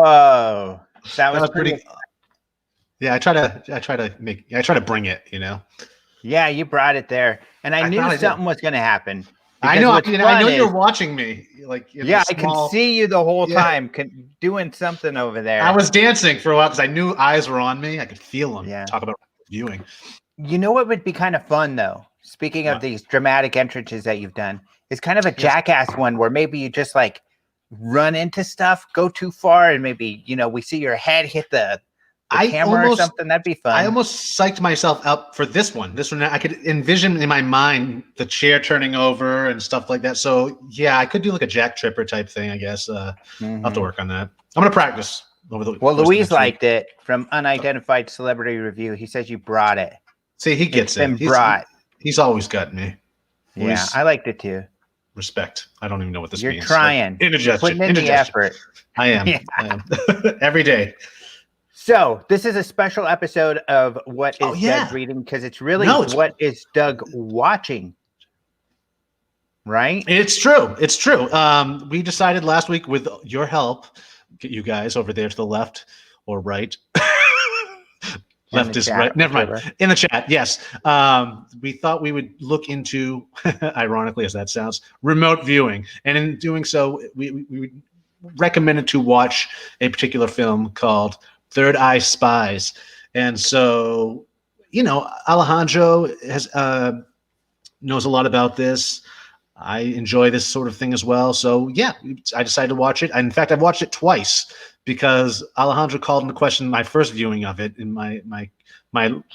Whoa, that That was was pretty. Yeah, I try to bring it. Yeah, you brought it there, and I I knew thought I did. something was going to happen I because know. what's I fun know is, you're watching me. Like in the yeah, I can small. see you the whole Yeah. time doing something over there. I was dancing for a while because I knew eyes were on me. I could feel them. Yeah. Talk about viewing. You know what would be kind of fun though? Speaking of What? these dramatic entrances that you've done, is kind of a Yes. jackass one where maybe you just like run into stuff, go too far, and maybe we see your head hit the camera or something. That'd be fun. I almost psyched myself up for this one. This one, I could envision in my mind the chair turning over and stuff like that. So yeah, I could do like a Jack Tripper type thing, I guess. I'll have to work on that. I'm gonna practice over the. Well, Louise liked it from Unidentified Celebrity Review. He says you brought it. See, he gets it. He's always got me. Yeah, Louise, I liked it too. Respect. I don't even know what this means. You're trying. You're putting in the effort. I am. Yeah. I am. Every day. So this is a special episode of What is Doug Reading, because it's really what is Doug watching, right? It's true. It's true. We decided last week with your help, you guys over there to the left or right. Left is right. Never mind. In the chat, yes. We thought we would look into, ironically as that sounds, remote viewing. And in doing so, we recommended to watch a particular film called Third Eye Spies. And so, Alejandro knows a lot about this. I enjoy this sort of thing as well. So yeah, I decided to watch it. In fact, I've watched it twice because Alejandro called into question my first viewing of it and my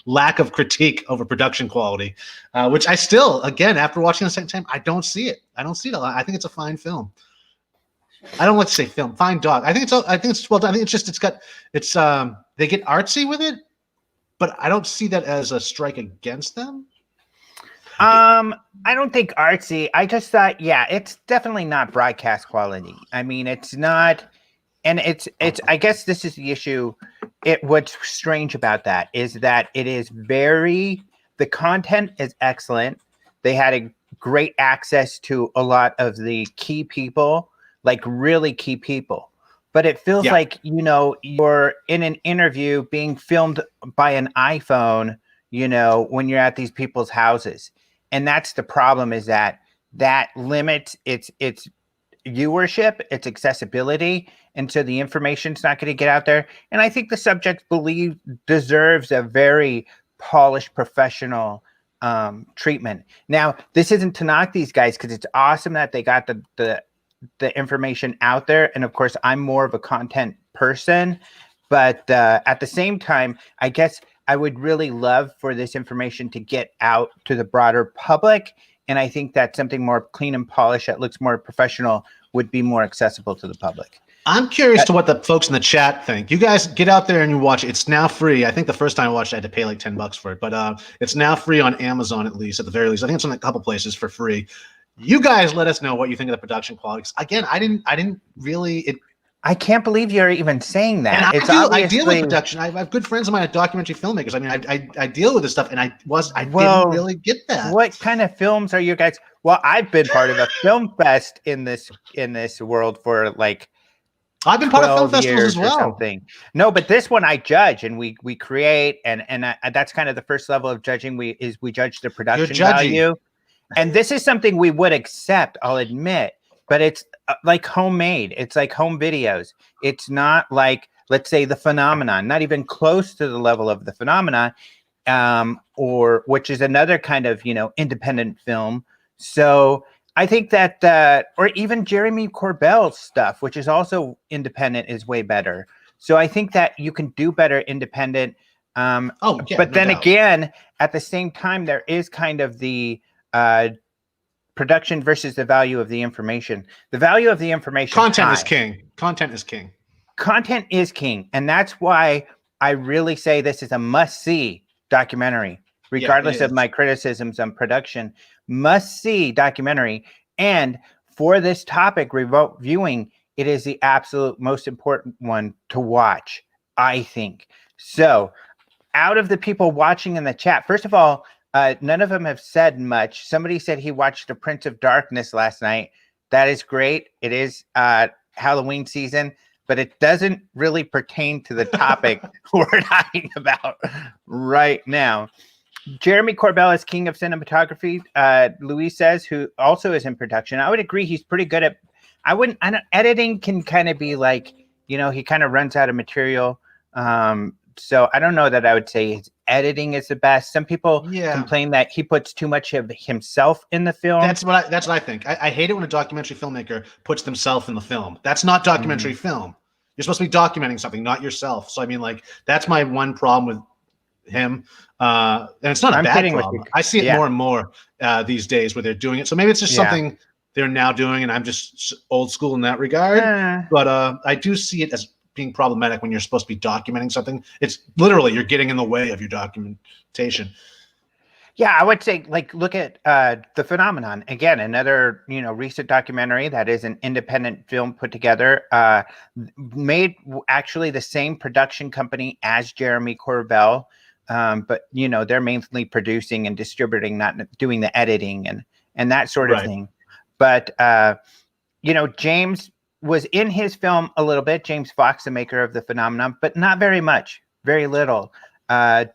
lack of critique over production quality, which I still, again, after watching it the second time, I don't see it. I don't see it a lot. I think it's a fine film. I don't like to say film, fine dog. I think it's well done. I think they get artsy with it, but I don't see that as a strike against them. I don't think artsy. I just thought, it's definitely not broadcast quality. I mean, it's not, and it's. I guess this is the issue. What's strange about that is that it is the content is excellent. They had a great access to a lot of the key people, like really key people. But it feels like, you're in an interview being filmed by an iPhone, when you're at these people's houses. And that's the problem, is that limits its viewership, its accessibility. And so the information's not going to get out there. And I think the subject deserves a very polished, professional treatment. Now, this isn't to knock these guys, because it's awesome that they got the information out there. And of course, I'm more of a content person. But at the same time, I guess I would really love for this information to get out to the broader public. And I think that something more clean and polished that looks more professional would be more accessible to the public. I'm curious to what the folks in the chat think. You guys get out there and you watch it. It's now free. I think the first time I watched it, I had to pay like $10 for it. But it's now free on Amazon, at the very least. I think it's on a couple places for free. You guys let us know what you think of the production quality. Again, I didn't really... I can't believe you're even saying that. And I deal with production. I have good friends of mine, documentary filmmakers. I mean, I deal with this stuff, and I didn't really get that. What kind of films are you guys? Well, I've been part of a film fest in this world for like. I've been part of film festivals as well. Something. No, but this one I judge, and we create, and that's kind of the first level of judging. We judge the production value, and this is something we would accept. I'll admit. But it's like homemade. It's like home videos. It's not like, let's say, The Phenomenon, not even close to the level of The Phenomenon, or which is another kind of, independent film. So I think that, or even Jeremy Corbell's stuff, which is also independent, is way better. So I think that you can do better independent. But then again, at the same time, there is kind of the production versus the value of the information. The value of the information. Content is king. Content is king. Content is king. And that's why I really say this is a must-see documentary, regardless of my criticisms on production. Must-see documentary. And for this topic, remote viewing, it is the absolute most important one to watch, I think. So out of the people watching in the chat, first of all, none of them have said much. Somebody said he watched The Prince of Darkness last night. That is great. It is Halloween season. but it doesn't really pertain to the topic we're talking about right now. Jeremy Corbell is king of cinematography, Luis says, who also is in production. I would agree he's pretty good at, editing can kind of be like, he kind of runs out of material. So I don't know that I would say his editing is the best. Some people complain that he puts too much of himself in the film. That's what I think. I hate it when a documentary filmmaker puts themselves in the film. That's not documentary film. You're supposed to be documenting something, not yourself. So I mean, like, that's my one problem with him. And it's not a bad problem. I see it more and more these days where they're doing it. So maybe it's just something they're now doing, and I'm just old school in that regard. But I do see it as being problematic when you're supposed to be documenting something. It's literally you're getting in the way of your documentation. Yeah, I would say, like, look at The Phenomenon. Again, another, recent documentary that is an independent film put together, made actually the same production company as Jeremy Corbell. But, they're mainly producing and distributing, not doing the editing and that sort of thing. But, James was in his film a little bit, James Fox, the maker of The Phenomenon, but not very much, very little,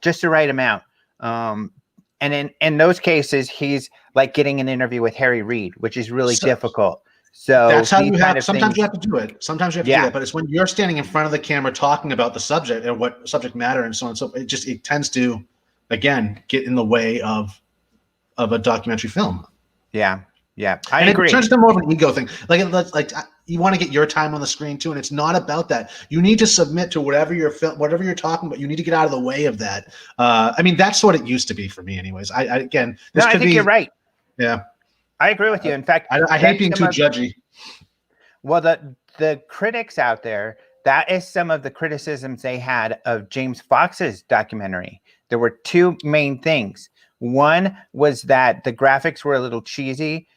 just the right amount. And in those cases, he's like getting an interview with Harry Reid, which is really difficult. So that's how you have. Sometimes you have to do it. Sometimes you have to do it. But it's when you're standing in front of the camera talking about the subject and what subject matter and so on. So it tends to, again, get in the way of a documentary film. Yeah. Yeah, I agree. It turns to more of an ego thing. Like you want to get your time on the screen too, and it's not about that. You need to submit to whatever you're talking about. You need to get out of the way of that. I mean, that's what it used to be for me, anyways. I think you're right. Yeah, I agree with you. In fact, I hate being too judgy. Well, the critics out there, that is some of the criticisms they had of James Fox's documentary. There were two main things. One was that the graphics were a little cheesy.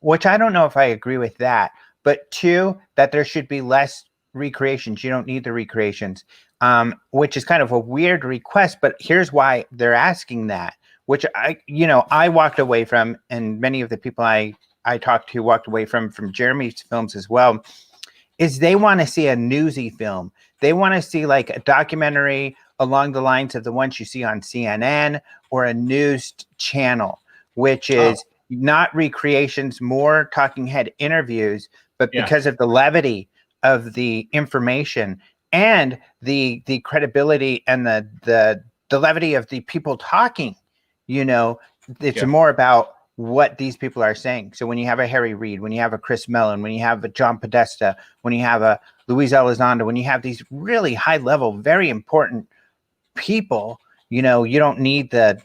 Which I don't know if I agree with that, but two, that there should be less recreations. You don't need the recreations, which is kind of a weird request, but here's why they're asking that, which I walked away from, and many of the people I talked to walked away from Jeremy's films as well, is they want to see a newsy film. They want to see like a documentary along the lines of the ones you see on CNN or a news channel, which is not recreations, more talking head interviews, but because of the levity of the information and the credibility and the levity of the people talking, it's more about what these people are saying. So when you have a Harry Reid, when you have a Chris Mellon, when you have a John Podesta, when you have a Luis Elizondo, when you have these really high level, very important people, you don't need the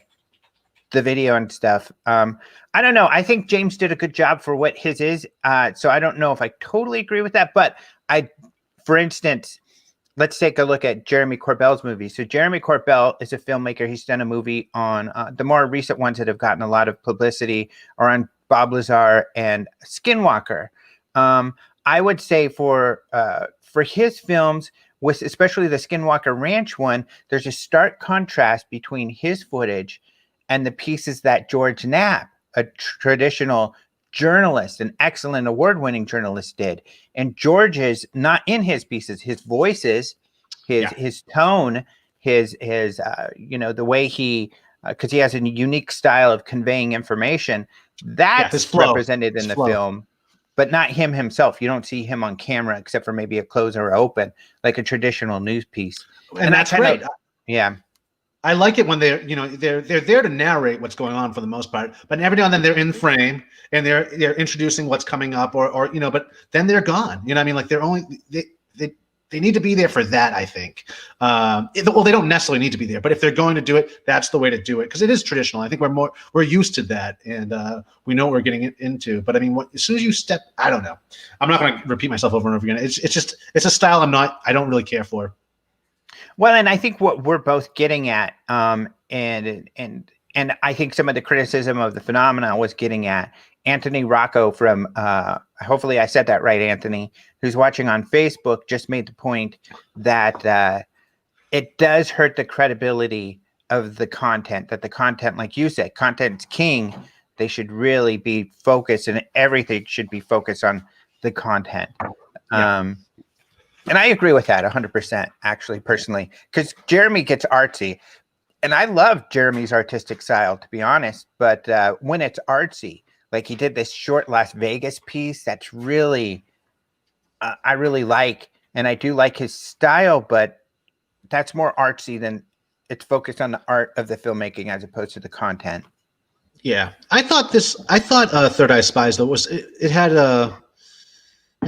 video and stuff. I don't know. I think James did a good job for what his is. So I don't know if I totally agree with that, but for instance, let's take a look at Jeremy Corbell's movie. So Jeremy Corbell is a filmmaker. He's done a movie on the more recent ones that have gotten a lot of publicity are on Bob Lazar and Skinwalker. I would say for his films, with especially the Skinwalker Ranch one, there's a stark contrast between his footage and the pieces that George Knapp, a traditional journalist, an excellent award-winning journalist, did. And George is not in his pieces. His voices, his tone, his the way he, because he has a unique style of conveying information, that's represented in the film, but not him himself. You don't see him on camera except for maybe a close or open, like a traditional news piece. And that's great. Yeah. I like it when they're there to narrate what's going on for the most part, but every now and then they're in frame and they're introducing what's coming up or but then they're gone. You know what I mean? Like they need to be there for that, I think. Well, they don't necessarily need to be there, but if they're going to do it, that's the way to do it because it is traditional. I think we're used to that and we know what we're getting into. But I mean, as soon as you step, I don't know. I'm not going to repeat myself over and over again. It's a style I don't really care for. Well, and I think what we're both getting at, and I think some of the criticism of the phenomenon was getting at Anthony Rocco from, hopefully I said that right, Anthony, who's watching on Facebook, just made the point that it does hurt the credibility of the content, that the content, like you said, content's king. They should really be focused and everything should be focused on the content. And I agree with that 100%, actually, personally, because Jeremy gets artsy. And I love Jeremy's artistic style, to be honest. But when it's artsy, like he did this short Las Vegas piece, that's really, I really like. And I do like his style, but that's more artsy than it's focused on the art of the filmmaking as opposed to the content. Yeah. I thought Third Eye Spies, though, it had an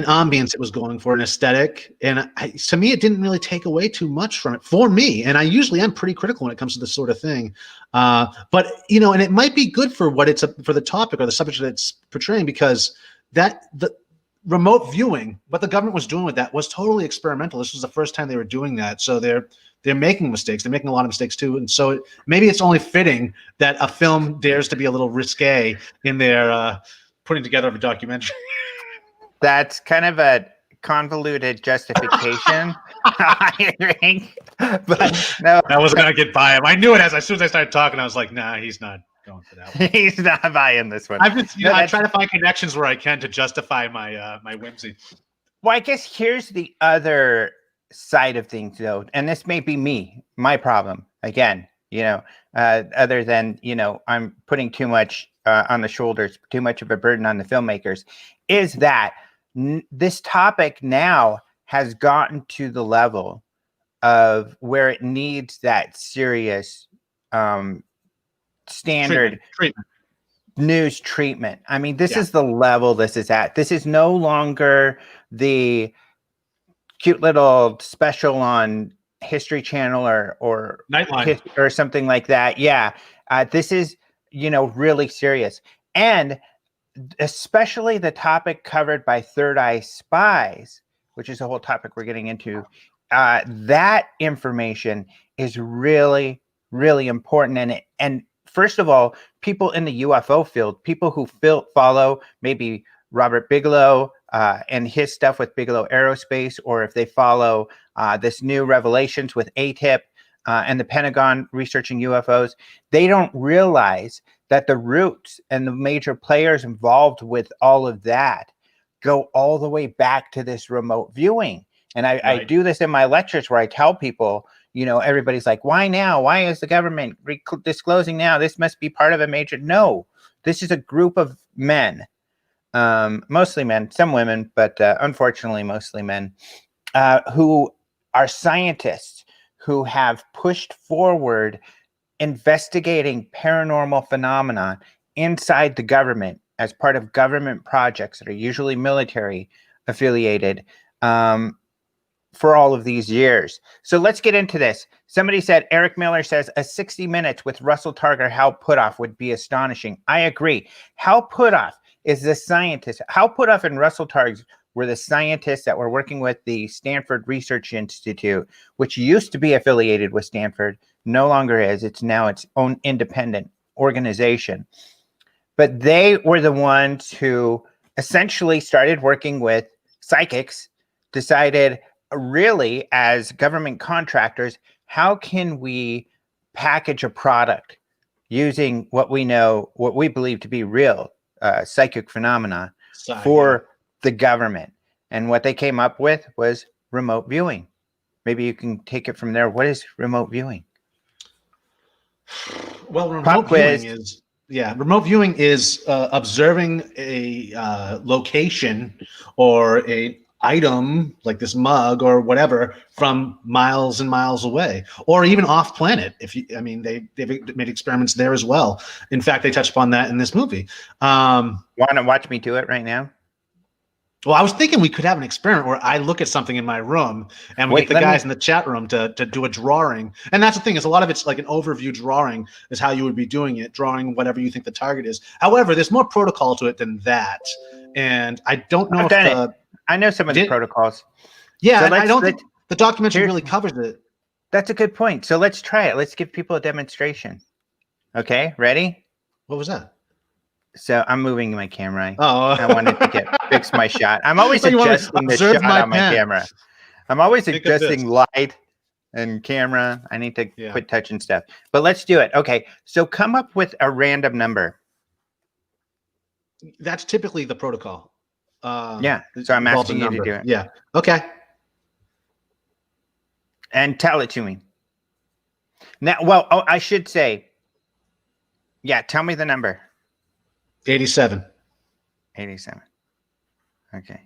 ambience it was going for, an aesthetic, and to me it didn't really take away too much from it for me, and I usually am pretty critical when it comes to this sort of thing, but and it might be good for what for the topic or the subject that it's portraying, because the remote viewing, what the government was doing with that was totally experimental. This was the first time they were doing that, so they're making mistakes. They're making a lot of mistakes too, and so maybe it's only fitting that a film dares to be a little risque in their putting together of a documentary. That's kind of a convoluted justification, I think. But no, I wasn't gonna get by him. I knew it as soon as I started talking. I was like, nah, he's not going for that one. He's not buying this one. I've been, I try to find connections where I can to justify my my whimsy. Well, I guess here's the other side of things, though, and this may be my problem again. Other than I'm putting too much on the shoulders, too much of a burden on the filmmakers, is that this topic now has gotten to the level of where it needs that serious standard treatment. News treatment. I mean, this is the level this is at. This is no longer the cute little special on History Channel or Nightline or something like that. Yeah. This is, really serious. And especially the topic covered by Third Eye Spies, which is a whole topic we're getting into. That information is really, really important. And first of all, people in the UFO field, people who follow maybe Robert Bigelow and his stuff with Bigelow Aerospace, or if they follow this new revelations with ATIP and the Pentagon researching UFOs, they don't realize that the roots and the major players involved with all of that go all the way back to this remote viewing. And I do this in my lectures where I tell people, everybody's like, why now? Why is the government disclosing now? This must be part of a major. No, this is a group of men, mostly men, some women, but unfortunately mostly men, who are scientists who have pushed forward investigating paranormal phenomena inside the government as part of government projects that are usually military affiliated for all of these years. So let's get into this. Somebody said, Eric Miller says, a 60 Minutes with Russell Targ or Hal Puthoff would be astonishing. I agree. Hal Puthoff is the scientist. Hal Puthoff and Russell Targ were the scientists that were working with the Stanford Research Institute, which used to be affiliated with Stanford, no longer is. It's now its own independent organization. But they were the ones who essentially started working with psychics, decided really as government contractors, how can we package a product using what we know, what we believe to be real psychic phenomena for the government. And what they came up with was remote viewing. Maybe you can take it from there. What is remote viewing? Well, remote viewing is observing a location or a item like this mug or whatever from miles and miles away, or even off planet. They've made experiments there as well. In fact, they touched upon that in this movie. Want to watch me do it right now? Well, I was thinking we could have an experiment where I look at something in my room and we get the guys in the chat room to do a drawing. And that's the thing, is a lot of it's like an overview drawing is how you would be doing it, drawing whatever you think the target is. However, there's more protocol to it than that. And I don't know I know some of the protocols. Yeah, so I don't think the documentary really covers it. That's a good point. So let's try it. Let's give people a demonstration. Okay, ready? What was that? So I'm moving my camera. Oh, I wanted to fix my shot. I'm always adjusting the shot on my camera. I'm always adjusting light and camera. I need to quit touching stuff. But let's do it. Okay, so come up with a random number. That's typically the protocol. So I'm asking you to do it. Yeah. Okay. And tell it to me. Now, well, I should say, yeah, tell me the number. 87. 87. Okay.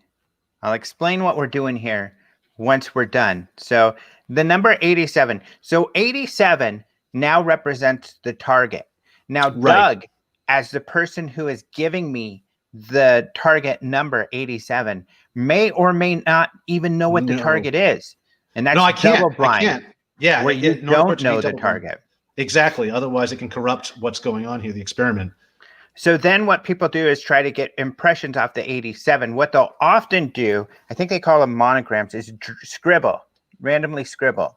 I'll explain what we're doing here once we're done. So the number 87. So 87 now represents the target. Now, Doug, as the person who is giving me the target number 87, may or may not even know what the target is. And that's I can't. double blind. I can't. Yeah, where you don't know the target. Exactly. Otherwise, it can corrupt what's going on here, the experiment. So then what people do is try to get impressions off the 87. What they'll often do, I think they call them monograms, is randomly scribble.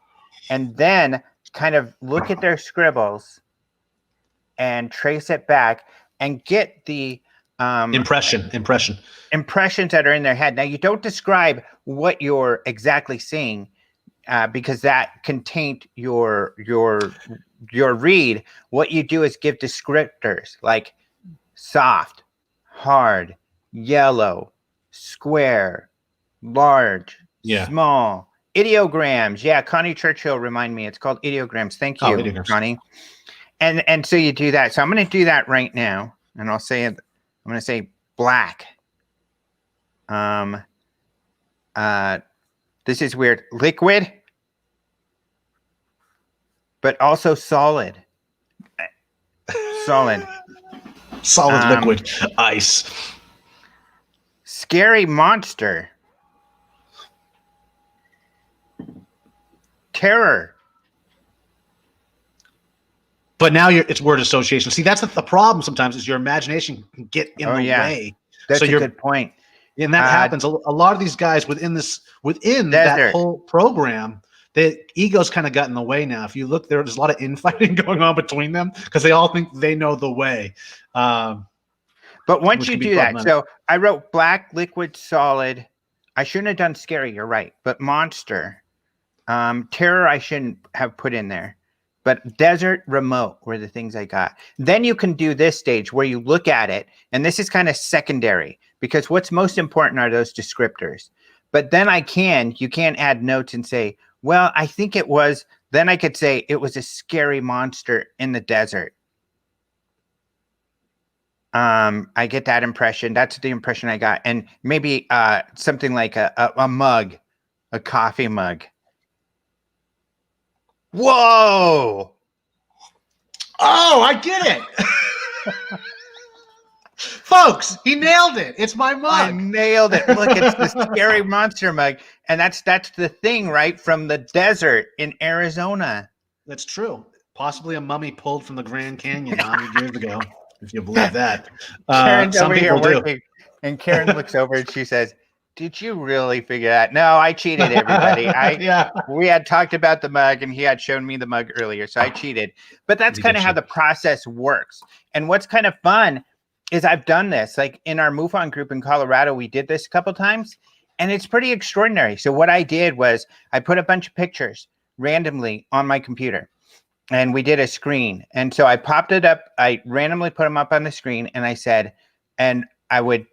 And then kind of look at their scribbles and trace it back and get the impressions that are in their head. Now, you don't describe what you're exactly seeing because that can taint your read. What you do is give descriptors like soft, hard, yellow, square, large, small, ideograms. Yeah, Connie Churchill remind me. It's called ideograms. Thank you, Connie. And so you do that. So I'm going to do that right now, and I'll say it. I'm going to say black. This is weird. Liquid, but also solid. Solid liquid, ice. Scary monster. Terror. But now it's word association. See, that's the problem sometimes is your imagination can get in the way. That's a good point. And that happens. A lot of these guys within that whole program, the egos kind of got in the way now. If you look, there's a lot of infighting going on between them because they all think they know the way. But once you do that, so I wrote black, liquid, solid. I shouldn't have done scary. You're right. But monster, terror, I shouldn't have put in there. But desert, remote were the things I got. Then you can do this stage where you look at it, and this is kind of secondary because what's most important are those descriptors. But then you can add notes and say, well, I think it was, then I could say it was a scary monster in the desert. I get that impression. That's the impression I got. And maybe something like a mug, a coffee mug. Whoa! Oh, I get it. Folks, he nailed it. It's my mug. I nailed it. Look, it's the scary monster mug. And that's the thing, right? From the desert in Arizona. That's true. Possibly a mummy pulled from the Grand Canyon 100 years ago, if you believe that. Karen's over here working. And Karen looks over and she says, did you really figure that? No, I cheated, everybody. We had talked about the mug, and he had shown me the mug earlier, so I cheated. But that's kind of how the process works. And what's kind of fun is I've done this. Like in our MUFON group in Colorado, we did this a couple times, and it's pretty extraordinary. So what I did was I put a bunch of pictures randomly on my computer, and we did a screen. And so I popped it up. I randomly put them up on the screen, and I said, and I would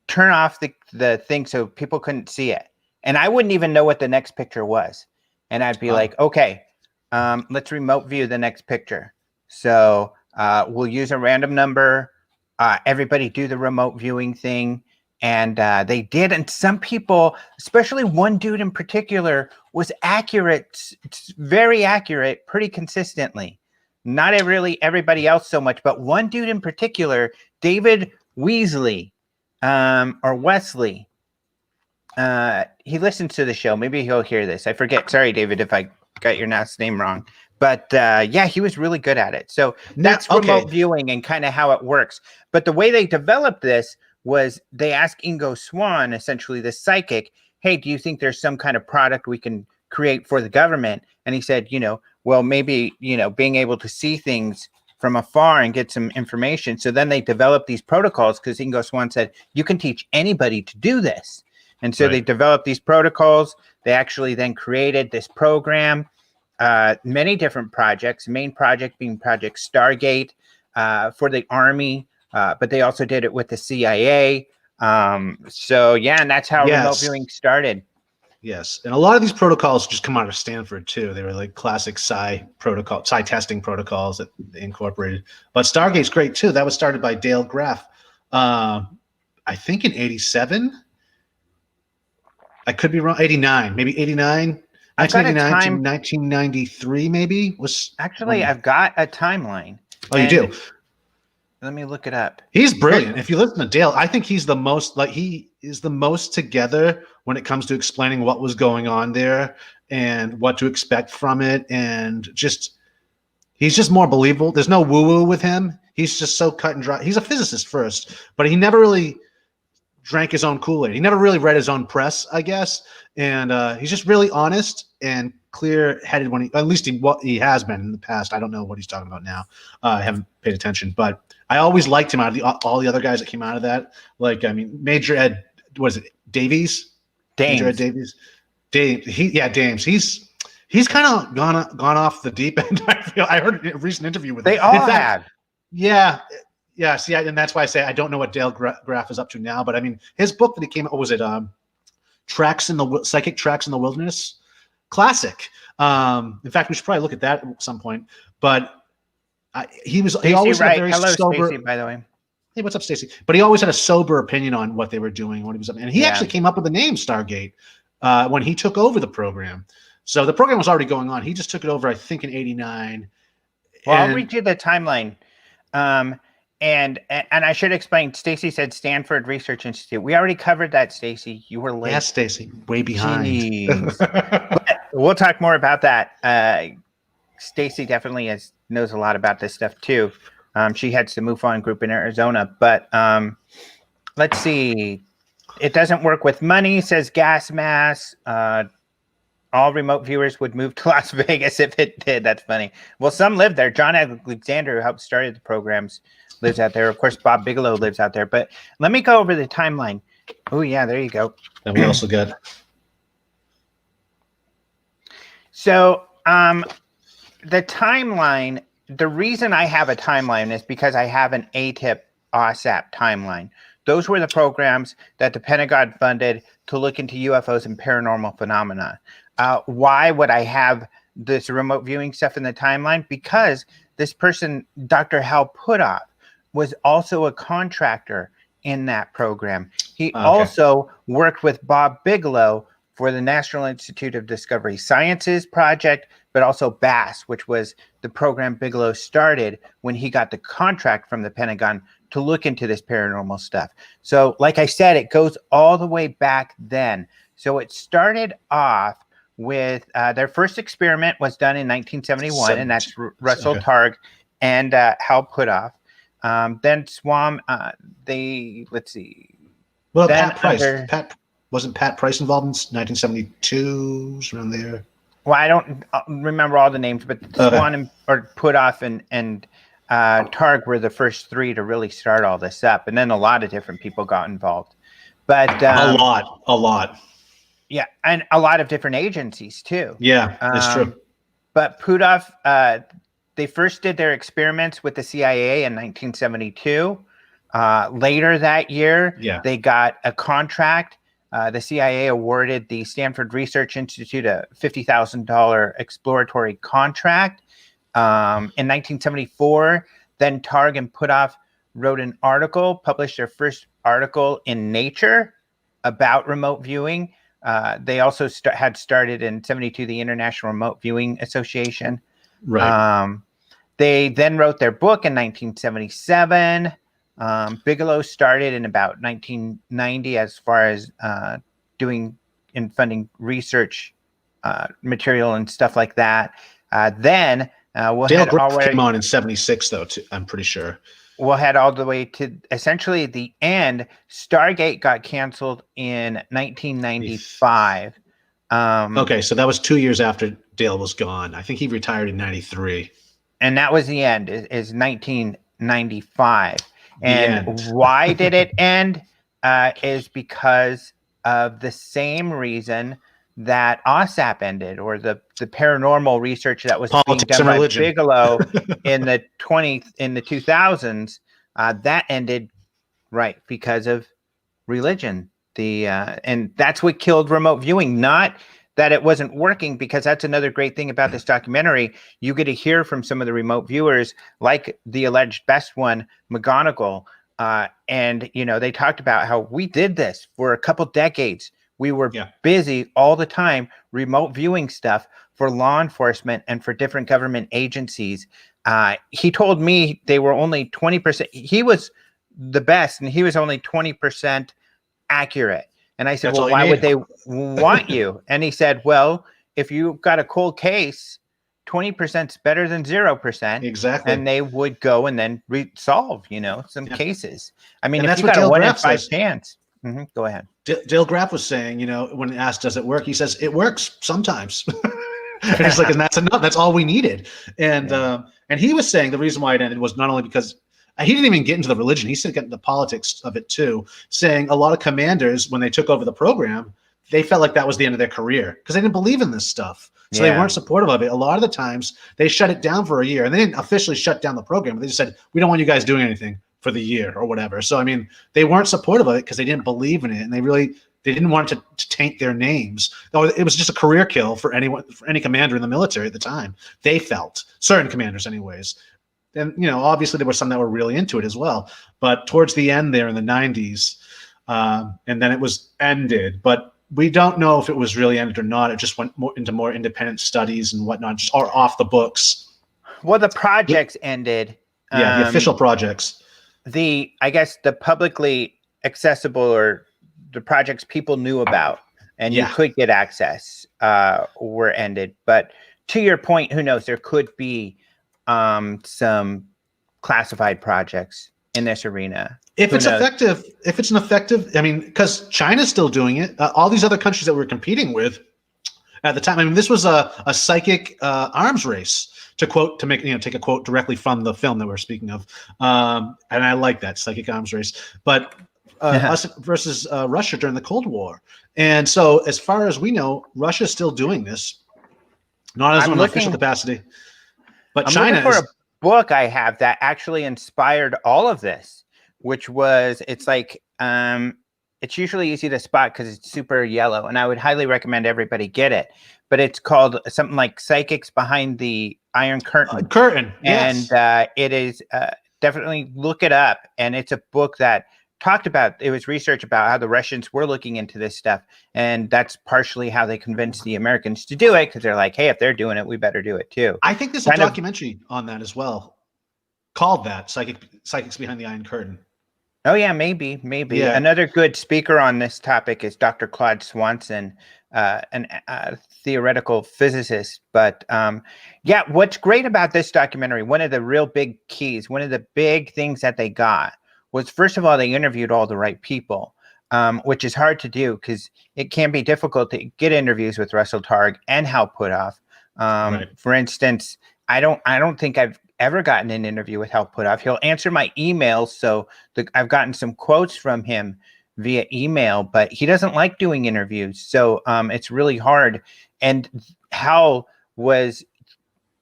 turn off the thing so people couldn't see it. And I wouldn't even know what the next picture was. And I'd be like, okay, let's remote view the next picture. So we'll use a random number. Everybody do the remote viewing thing. And they did. And some people, especially one dude in particular, was accurate, very accurate, pretty consistently. Not really everybody else so much, but one dude in particular, David Weasley, or Wesley, he listens to the show. Maybe he'll hear this. I forget. Sorry, David, if I got your last name wrong. But yeah, he was really good at it. So that's remote viewing and kind of how it works. But the way they developed this was they asked Ingo Swann, essentially the psychic, hey, do you think there's some kind of product we can create for the government? And he said, well, maybe, being able to see things from afar and get some information. So then they developed these protocols because Ingo Swann said, you can teach anybody to do this. And so they developed these protocols. They actually then created this program, many different projects, main project being Project Stargate for the Army, but they also did it with the CIA. So yeah, and that's how remote viewing started. Yes, and a lot of these protocols just come out of Stanford too. They were like classic psi testing protocols that they incorporated. But Stargate's great too. That was started by Dale Graff, I think in '87. I could be wrong. '89, maybe '89, I've got a 1989 time. to 1993, maybe was. Actually, I've got a timeline. Oh, you do. Let me look it up. He's brilliant. If you listen to Dale, I think he's the most he is the most together when it comes to explaining what was going on there and what to expect from it. And he's just more believable. There's no woo-woo with him. He's just so cut and dry. He's a physicist first, but he never really drank his own Kool-Aid. He never really read his own press, I guess. And he's just really honest and clear-headed when at least what he has been in the past. I don't know what he's talking about now. I haven't paid attention, but I always liked him out of all the other guys that came out of that. Like, I mean, Major Ed, was it Davies? Major Ed Davies. Dames. He's kind of gone off the deep end. I heard a recent interview with him. They all have. Yeah. See, and that's why I say I don't know what Dale Graff is up to now. But I mean, his book that he came out, what was it? Psychic Tracks in the Wilderness. Classic. In fact, we should probably look at that at some point. But he always had a very sober. Stacey, by the way. Hey, what's up, Stacey? But he always had a sober opinion on what they were doing when he was up. And he actually came up with the name Stargate when he took over the program. So the program was already going on. He just took it over, I think, in '89. Well, I'll read you the timeline. And I should explain. Stacey said Stanford Research Institute. We already covered that, Stacey. You were late. Yes, Stacey, way behind. We'll talk more about that. Stacey definitely knows a lot about this stuff too. She heads the MUFON group in Arizona. But let's see. It doesn't work with money, says Gas Mask. All remote viewers would move to Las Vegas if it did. That's funny. Well, some live there. John Alexander, who helped start the programs, lives out there. Of course, Bob Bigelow lives out there. But let me go over the timeline. Oh, yeah, there you go. And we also got. So the timeline, the reason I have a timeline is because I have an ATIP OSAP timeline. Those were the programs that the Pentagon funded to look into UFOs and paranormal phenomena. Why would I have this remote viewing stuff in the timeline? Because this person, Dr. Hal Puthoff, was also a contractor in that program. He also worked with Bob Bigelow for the National Institute of Discovery Sciences project, but also BASS, which was the program Bigelow started when he got the contract from the Pentagon to look into this paranormal stuff. So like I said, it goes all the way back then. So it started off with their first experiment was done in 1971, and that's Russell Targ and Hal Puthoff. Then SWAM, let's see. Well, Pat Price. Wasn't Pat Price involved in 1972, around there? Well, I don't remember all the names, but SWAM or Puthoff and Targ were the first three to really start all this up, and then a lot of different people got involved. But a lot. Yeah, and a lot of different agencies too. Yeah, that's true. But Puthoff, they first did their experiments with the CIA in 1972. Later that year, they got a contract. The CIA awarded the Stanford Research Institute a $50,000 exploratory contract. In 1974, then Targ and Puthoff wrote an article, published their first article in Nature about remote viewing. They also had started in 72 the International Remote Viewing Association. Right. They then wrote their book in 1977. Bigelow started in about 1990 as far as doing and funding research material and stuff like that. Then Dale Graff came on in 76, though, I'm pretty sure. We'll head all the way to essentially the end. Stargate got canceled in 1995. Okay, so that was 2 years after Dale was gone. I think he retired in 93. And that was the end, is 1995. And why did it end? Is because of the same reason that OSAP ended, or the paranormal research that was being done by Bigelow in the 2000s. That ended because of religion. And that's what killed remote viewing. Not that it wasn't working, because that's another great thing about this documentary. You get to hear from some of the remote viewers, like the alleged best one, McGonagall. And, they talked about how we did this for a couple decades. We were busy all the time remote viewing stuff for law enforcement and for different government agencies. He told me they were only 20%. He was the best, and he was only 20% accurate. And I said, well, why would they want you? And he said, well, if you got a cold case, 20% is better than 0%. Exactly. And they would go and then solve, some cases. I mean, and if you got a 1 in 5 chance, go ahead. Dale Graff was saying, when asked, does it work? He says, it works sometimes. And it's like, and that's enough. That's all we needed. And he was saying the reason why it ended was not only because he didn't even get into the religion. He said get into the politics of it too, saying a lot of commanders, when they took over the program, they felt like that was the end of their career because they didn't believe in this stuff. So they weren't supportive of it. A lot of the times they shut it down for a year, and they didn't officially shut down the program. They just said, we don't want you guys doing anything for the year or whatever. So, I mean, they weren't supportive of it because they didn't believe in it. And they didn't want it to taint their names. It was just a career kill for any commander in the military at the time. They felt, certain commanders anyways. And, obviously there were some that were really into it as well. But towards the end there in the 90s, and then it was ended. But we don't know if it was really ended or not. It just went into more independent studies and whatnot, or off the books. Well, the projects ended. Yeah, the official projects. I guess the publicly accessible, or the projects people knew about and you could get access, were ended. But to your point, who knows? There could be some classified projects in this arena. If it's an effective, I mean, because China's still doing it. All these other countries that we're competing with at the time. I mean, this was a psychic arms race, to take a quote directly from the film that we're speaking of. And I like that, psychic arms race. But us versus Russia during the Cold War. And so as far as we know, Russia's still doing this, not as an official capacity. But China is a book I have that actually inspired all of this, which was, it's usually easy to spot because it's super yellow, and I would highly recommend everybody get it. But it's called something like Psychics Behind the Iron Curtain. Yes. And it is definitely look it up. And it's a book that talked about, it was research about how the Russians were looking into this stuff. And that's partially how they convinced the Americans to do it, because they're like, hey, if they're doing it, we better do it too. I think there's a documentary on that as well, called that, Psychics Behind the Iron Curtain. Oh yeah, maybe. Yeah. Another good speaker on this topic is Dr. Claude Swanson, a theoretical physicist. But what's great about this documentary, one of the real big keys, one of the big things that they got was, first of all, they interviewed all the right people, which is hard to do because it can be difficult to get interviews with Russell Targ and Hal Puthoff. Right. For instance, I don't think I've ever gotten an interview with Hal Puthoff. He'll answer my emails, so I've gotten some quotes from him via email, but he doesn't like doing interviews, so it's really hard. And Hal was,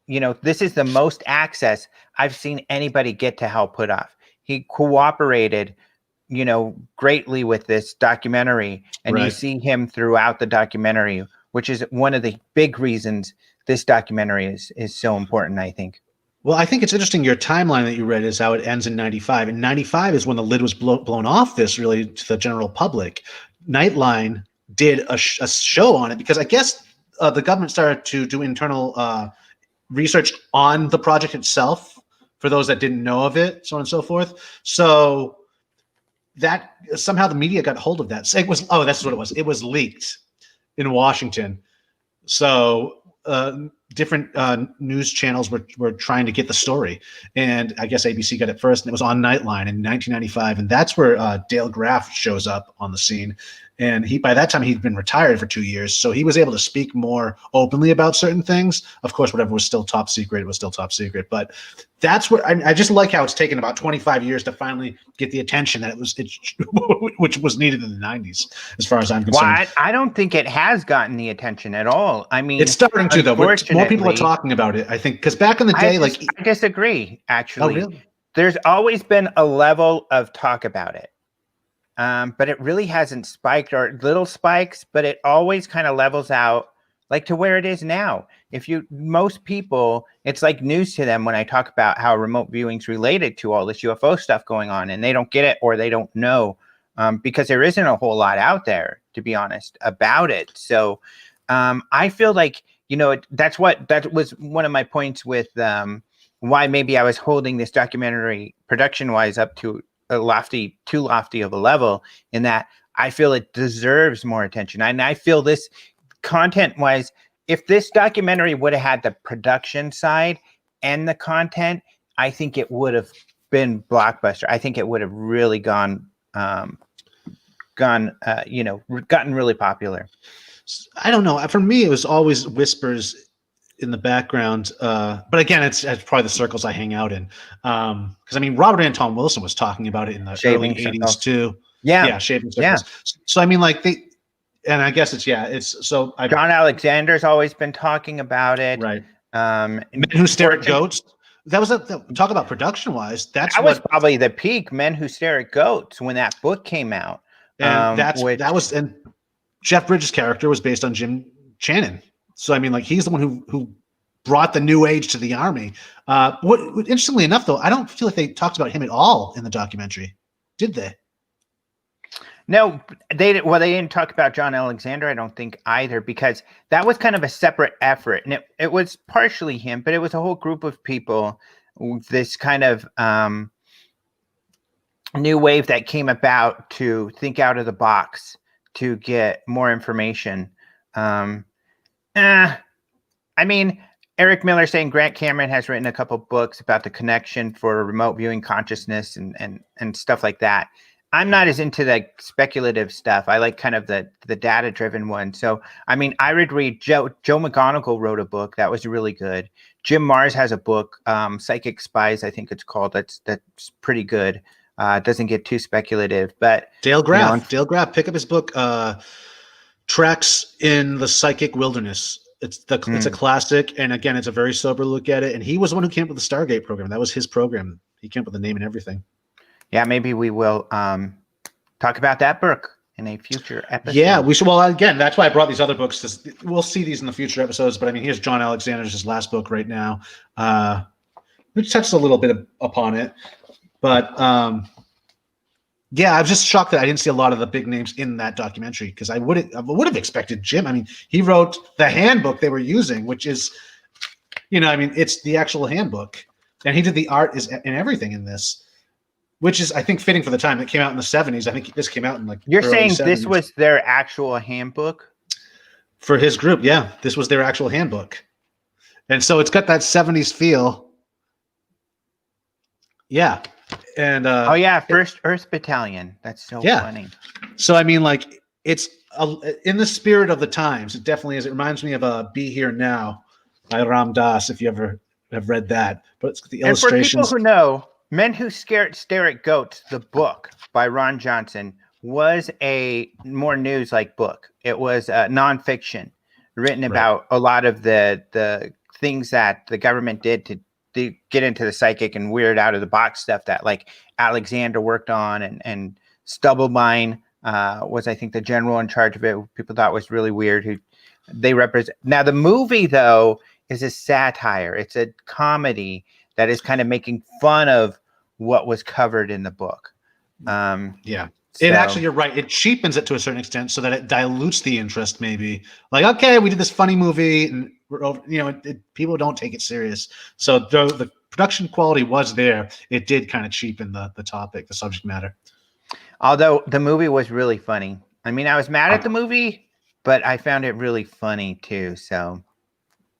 this is the most access I've seen anybody get to Hal Puthoff. He cooperated, greatly with this documentary, and you see him throughout the documentary, which is one of the big reasons this documentary is so important, I think. Well, I think it's interesting. Your timeline that you read is how it ends in 95. And 95 is when the lid was blown off this, really, to the general public. Nightline did a show on it because I guess the government started to do internal research on the project itself for those that didn't know of it, so on and so forth. So that somehow the media got hold of that. So that's what it was. It was leaked in Washington. So different news channels were trying to get the story, and I guess ABC got it first, and it was on Nightline in 1995, and that's where Dale Graff shows up on the scene. And by that time he'd been retired for 2 years, so he was able to speak more openly about certain things. Of course, whatever was still top secret, it was still top secret. But that's where I just like how it's taken about 25 years to finally get the attention that which was needed in the 90s, as far as I'm concerned. Well, I don't think it has gotten the attention at all. I mean, it's starting to, though. More people are talking about it, I think, because back in the day, I disagree. Actually, oh, really? There's always been a level of talk about it. but it really hasn't spiked, or little spikes, but it always kind of levels out like to where it is now. Most people, it's like news to them when I talk about how remote viewing's related to all this UFO stuff going on, and they don't get it or they don't know, because there isn't a whole lot out there, to be honest, about it. So I feel like, that was one of my points with why maybe I was holding this documentary production wise up to too lofty of a level, in that I feel it deserves more attention. And I feel this content wise, if this documentary would have had the production side and the content, I think it would have been blockbuster. I think it would have really gotten really popular. I don't know. For me, it was always whispers in the background. But again, it's probably the circles I hang out in. Because I mean, Robert Anton Wilson was talking about it in the early 80s too. Yeah. Shaving circles. Yeah. So I mean, like and I guess John Alexander's always been talking about it. Right. Men Who Stare at Goats. That was talk about production wise. That was probably the peak. Men Who Stare at Goats, when that book came out. And and Jeff Bridges' character was based on Jim Channon. So I mean, like, he's the one who brought the new age to the Army. Interestingly enough, though, I don't feel like they talked about him at all in the documentary. Did they? No, they didn't talk about John Alexander, I don't think, either, because that was kind of a separate effort. And it was partially him, but it was a whole group of people, this kind of new wave that came about to think out of the box, to get more information. I mean, Eric Miller saying Grant Cameron has written a couple books about the connection for remote viewing consciousness and stuff like that. I'm not as into the speculative stuff. I like kind of the data-driven one. So, I mean, I would read Joe McGonigal wrote a book that was really good. Jim Mars has a book, Psychic Spies, I think it's called. That's pretty good. It doesn't get too speculative, but Dale Graff, pick up his book, Tracks in the Psychic Wilderness. It's a classic, and again, it's a very sober look at it. And he was the one who came up with the Stargate program. That was his program. He came up with the name and everything. Yeah, maybe we will talk about that book in a future episode. Yeah, we should. Well, again, that's why I brought these other books. We'll see these in the future episodes. But I mean, here's John Alexander's last book right now, which touches a little bit upon it. But yeah, I was just shocked that I didn't see a lot of the big names in that documentary, because I would have expected Jim. I mean, he wrote the handbook they were using, which is, I mean, it's the actual handbook, and he did the art and everything in this, which is, I think, fitting for the time. It came out in the 70s. I think this came out in like You're saying 70s. This was their actual handbook? For his group, yeah. This was their actual handbook. And so it's got that 70s feel. Yeah. And First Earth Battalion. That's so funny. So I mean, like, it's in the spirit of the times. It definitely is. It reminds me of Be Here Now by Ram Dass, if you ever have read that. But it's the illustrations. And for people who know, Men Who Stare at Goats, the book by Ron Johnson, was a more news-like book. It was nonfiction, written about a lot of the things that the government did to get into the psychic and weird out of the box stuff that, like, Alexander worked on, and Stubblebine was, I think, the general in charge of it. People thought was really weird. Who they represent. Now, the movie, though, is a satire. It's a comedy that is kind of making fun of what was covered in the book. It actually, you're right. It cheapens it to a certain extent so that it dilutes the interest. Maybe like, okay, we did this funny movie, and we're over, people don't take it serious. So the production quality was there. It did kind of cheapen the topic, the subject matter. Although the movie was really funny. I mean, I was mad at the movie, but I found it really funny too. So,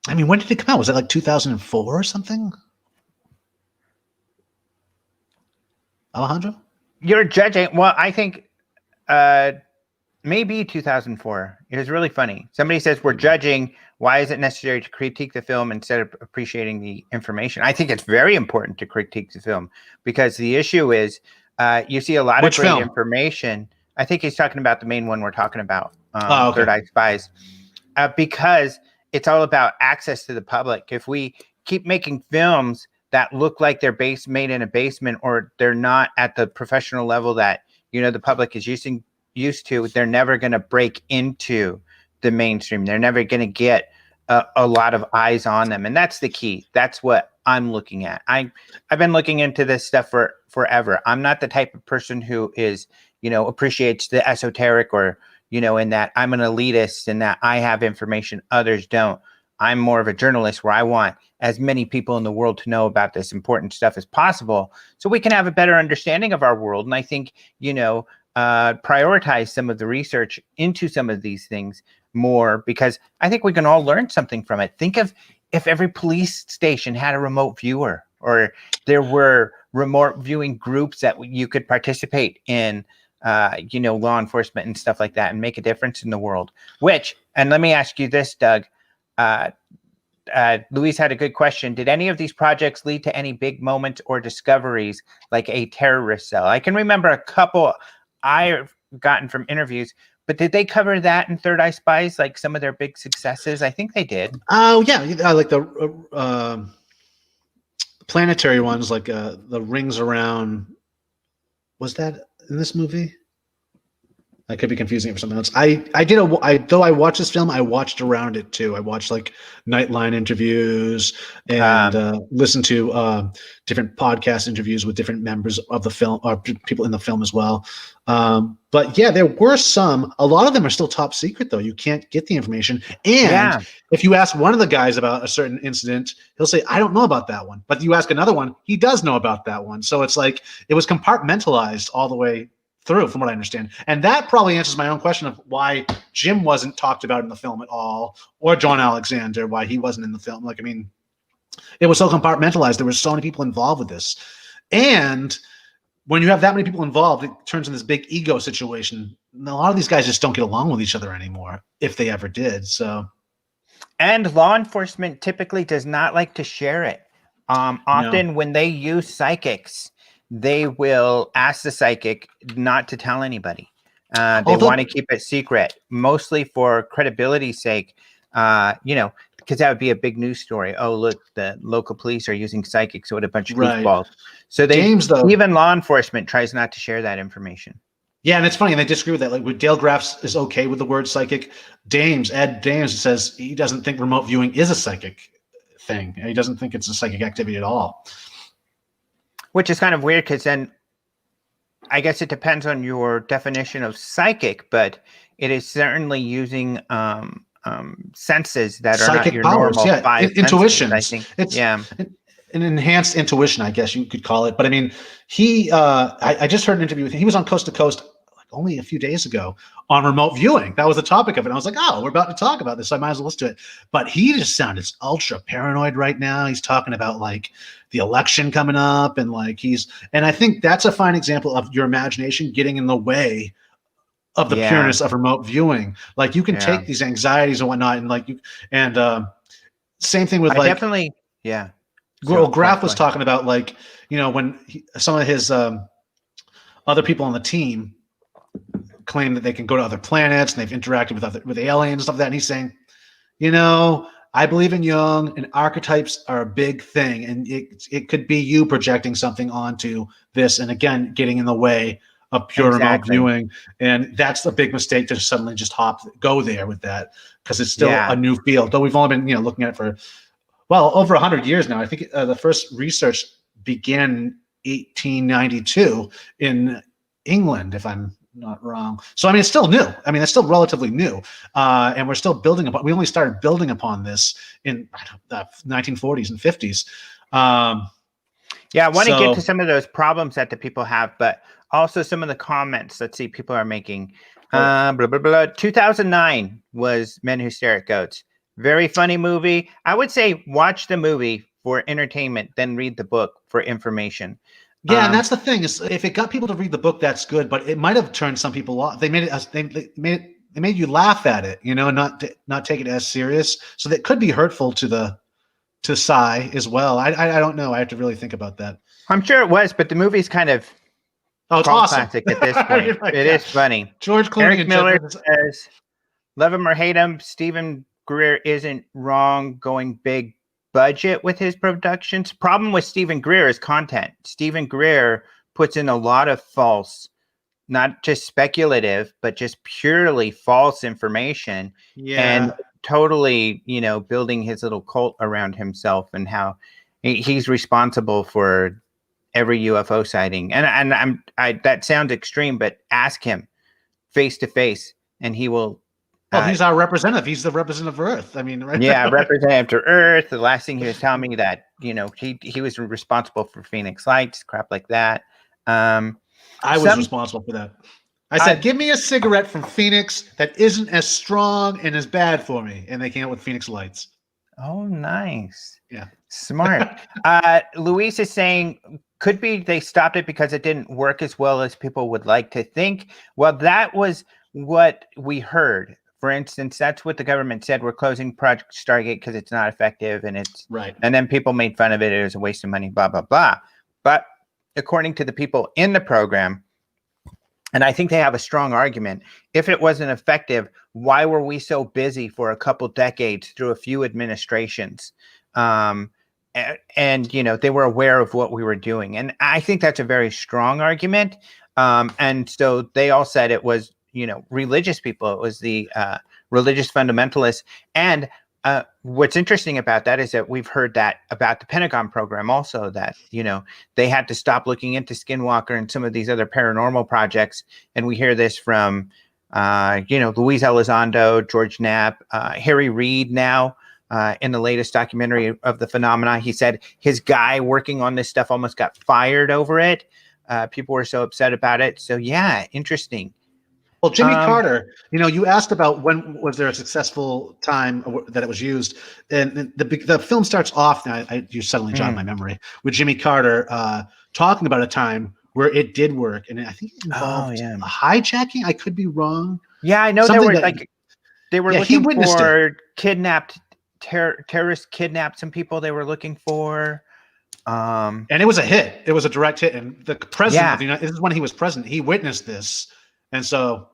I mean, when did it come out? Was it like 2004 or something? Alejandro? You're judging. Well, I think maybe 2004. It was really funny. Somebody says we're judging. Why is it necessary to critique the film instead of appreciating the information? I think it's very important to critique the film, because the issue is you see a lot of great information. I think he's talking about the main one we're talking about, Third Eye Spies, because it's all about access to the public. If we keep making films that look like they're made in a basement, or they're not at the professional level that the public is used to, they're never going to break into the mainstream. They're never going to get a lot of eyes on them. And that's the key. That's what I'm looking at. I've been looking into this stuff for forever. I'm not the type of person who is, appreciates the esoteric or, in that I'm an elitist and that I have information others don't. I'm more of a journalist where I want as many people in the world to know about this important stuff as possible so we can have a better understanding of our world. And I think, prioritize some of the research into some of these things more, because I think we can all learn something from it. Think of if every police station had a remote viewer, or there were remote viewing groups that you could participate in, law enforcement and stuff like that, and make a difference in the world. And let me ask you this, Doug. Luis had a good question. Did any of these projects lead to any big moments or discoveries, like a terrorist cell? I can remember a couple I've gotten from interviews, but did they cover that in Third Eye Spies, like some of their big successes? I think they did. Oh, yeah. Like the planetary ones, like the rings around. Was that in this movie? I could be confusing it for something else. Though I watched this film, I watched around it too. I watched like Nightline interviews and listened to different podcast interviews with different members of the film, or people in the film as well. But yeah, there were some. A lot of them are still top secret, though. You can't get the information. And if you ask one of the guys about a certain incident, he'll say, "I don't know about that one." But you ask another one, he does know about that one. So it's like it was compartmentalized all the way through, from what I understand. And that probably answers my own question of why Jim wasn't talked about in the film at all, or John Alexander, why he wasn't in the film. Like, I mean, it was so compartmentalized. There were so many people involved with this. And when you have that many people involved, it turns into this big ego situation. And a lot of these guys just don't get along with each other anymore, if they ever did. So, and law enforcement typically does not like to share it. Often when they use psychics, they will ask the psychic not to tell anybody. They want to keep it secret, mostly for credibility's sake, because that would be a big news story. Oh, look, the local police are using psychics, so what a bunch of goofballs. So even law enforcement tries not to share that information. Yeah, and it's funny, and they disagree with that. Like, Dale Graff is okay with the word psychic. Ed Dames says he doesn't think remote viewing is a psychic thing. He doesn't think it's a psychic activity at all. Which is kind of weird, because then I guess it depends on your definition of psychic, but it is certainly using senses that psychic are not your powers, normal five intuition. Senses, I think. An enhanced intuition, I guess you could call it. But I mean, I just heard an interview with him. He was on Coast to Coast only a few days ago on remote viewing. That was the topic of it. I was like, oh, we're about to talk about this, so I might as well listen to it. But he just sounded ultra paranoid right now. He's talking about like the election coming up, and like and I think that's a fine example of your imagination getting in the way of the pureness of remote viewing. Like, you can take these anxieties and whatnot, and same thing with definitely. Well, Graff was talking about, like, when some of his other people on the team claim that they can go to other planets and they've interacted with aliens and stuff like that. And he's saying, I believe in Jung, and archetypes are a big thing. And it could be you projecting something onto this, and again, getting in the way of pure remote viewing. And that's a big mistake to suddenly just go there with that, because it's still a new field. Though we've only been, looking at it for, over 100 years now. I think the first research began 1892 in England, if I'm not wrong. So, I mean, it's still new. I mean, it's still relatively new. And we're still building upon, we only started building upon this in the 1940s and 50s. I want to get to some of those problems that the people have, but also some of the comments. Let's see, people are making. 2009 was Men Who Stare at Goats. Very funny movie. I would say watch the movie for entertainment, then read the book for information. Yeah, and that's the thing, is if it got people to read the book, that's good. But it might have turned some people off. They made you laugh at it, and not take it as serious. So that could be hurtful to Psy as well. I don't know. I have to really think about that. I'm sure it was, but the movie's kind of it's awesome. Classic at this point. It is funny. George Clooney Eric Miller says, "Love him or hate him, Stephen Greer isn't wrong going big budget with his productions. Problem with Stephen Greer is content. Stephen Greer puts in a lot of false not just speculative, but just purely false information, and totally, building his little cult around himself, and how he's responsible for every UFO sighting. And that sounds extreme, but ask him face to face, and he will. Well, he's our representative. He's the representative of Earth. I mean, right? Yeah, representative to Earth. The last thing he was telling me that he was responsible for Phoenix Lights, crap like that. I was responsible for that. I said, give me a cigarette from Phoenix that isn't as strong and as bad for me, and they came out with Phoenix Lights. Oh, nice. Yeah, smart. Luis is saying, could be they stopped it because it didn't work as well as people would like to think. Well, that was what we heard. For instance, that's what the government said. We're closing Project Stargate because it's not effective, and it's right. And then people made fun of it. It was a waste of money, blah, blah, blah. But according to the people in the program, and I think they have a strong argument, if it wasn't effective, why were we so busy for a couple decades through a few administrations? And they were aware of what we were doing. And I think that's a very strong argument. And so they all said it was, religious people. It was the religious fundamentalists. And what's interesting about that is that we've heard that about the Pentagon program also, that, they had to stop looking into Skinwalker and some of these other paranormal projects. And we hear this from, Luis Elizondo, George Knapp, Harry Reid now, in the latest documentary of the phenomena. He said his guy working on this stuff almost got fired over it. People were so upset about it. So, yeah, interesting. Well, Jimmy Carter, you asked about when was there a successful time that it was used, and the film starts off. Now, you suddenly jogged my memory with Jimmy Carter talking about a time where it did work, and I think it involved hijacking. I could be wrong. Yeah, I know they were looking for terrorists kidnapped some people. They were looking for. And it was a hit. It was a direct hit, and the president of the United. This is when he was president. He witnessed this. And so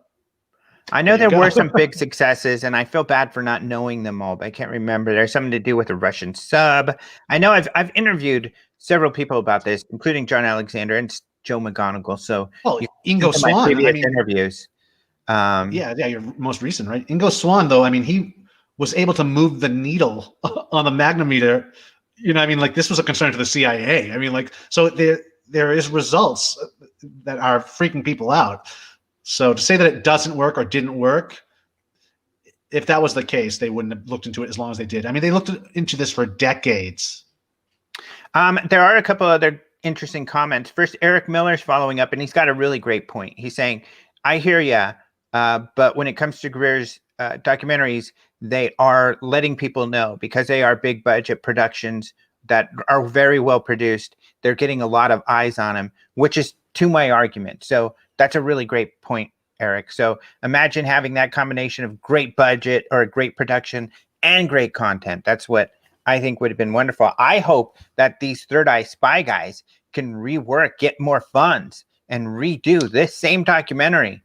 I know there were some big successes, and I feel bad for not knowing them all, but I can't remember. There's something to do with a Russian sub. I know I've interviewed several people about this, including John Alexander and Joe McGonigal. So Ingo Swann, interviews. Your most recent, right? Ingo Swann, though, he was able to move the needle on the magnometer. This was a concern to the CIA. So there is results that are freaking people out. So to say that it doesn't work or didn't work, if that was the case, they wouldn't have looked into it as long as they did. They looked into this for decades. There are a couple other interesting comments. First, Eric Miller's following up, and he's got a really great point. He's saying, I hear ya, but when it comes to Greer's documentaries, they are letting people know because they are big budget productions that are very well produced. They're getting a lot of eyes on them, which is to my argument. So that's a really great point, Eric. So imagine having that combination of great budget or great production and great content. That's what I think would have been wonderful. I hope that these Third Eye Spy guys can rework, get more funds, and redo this same documentary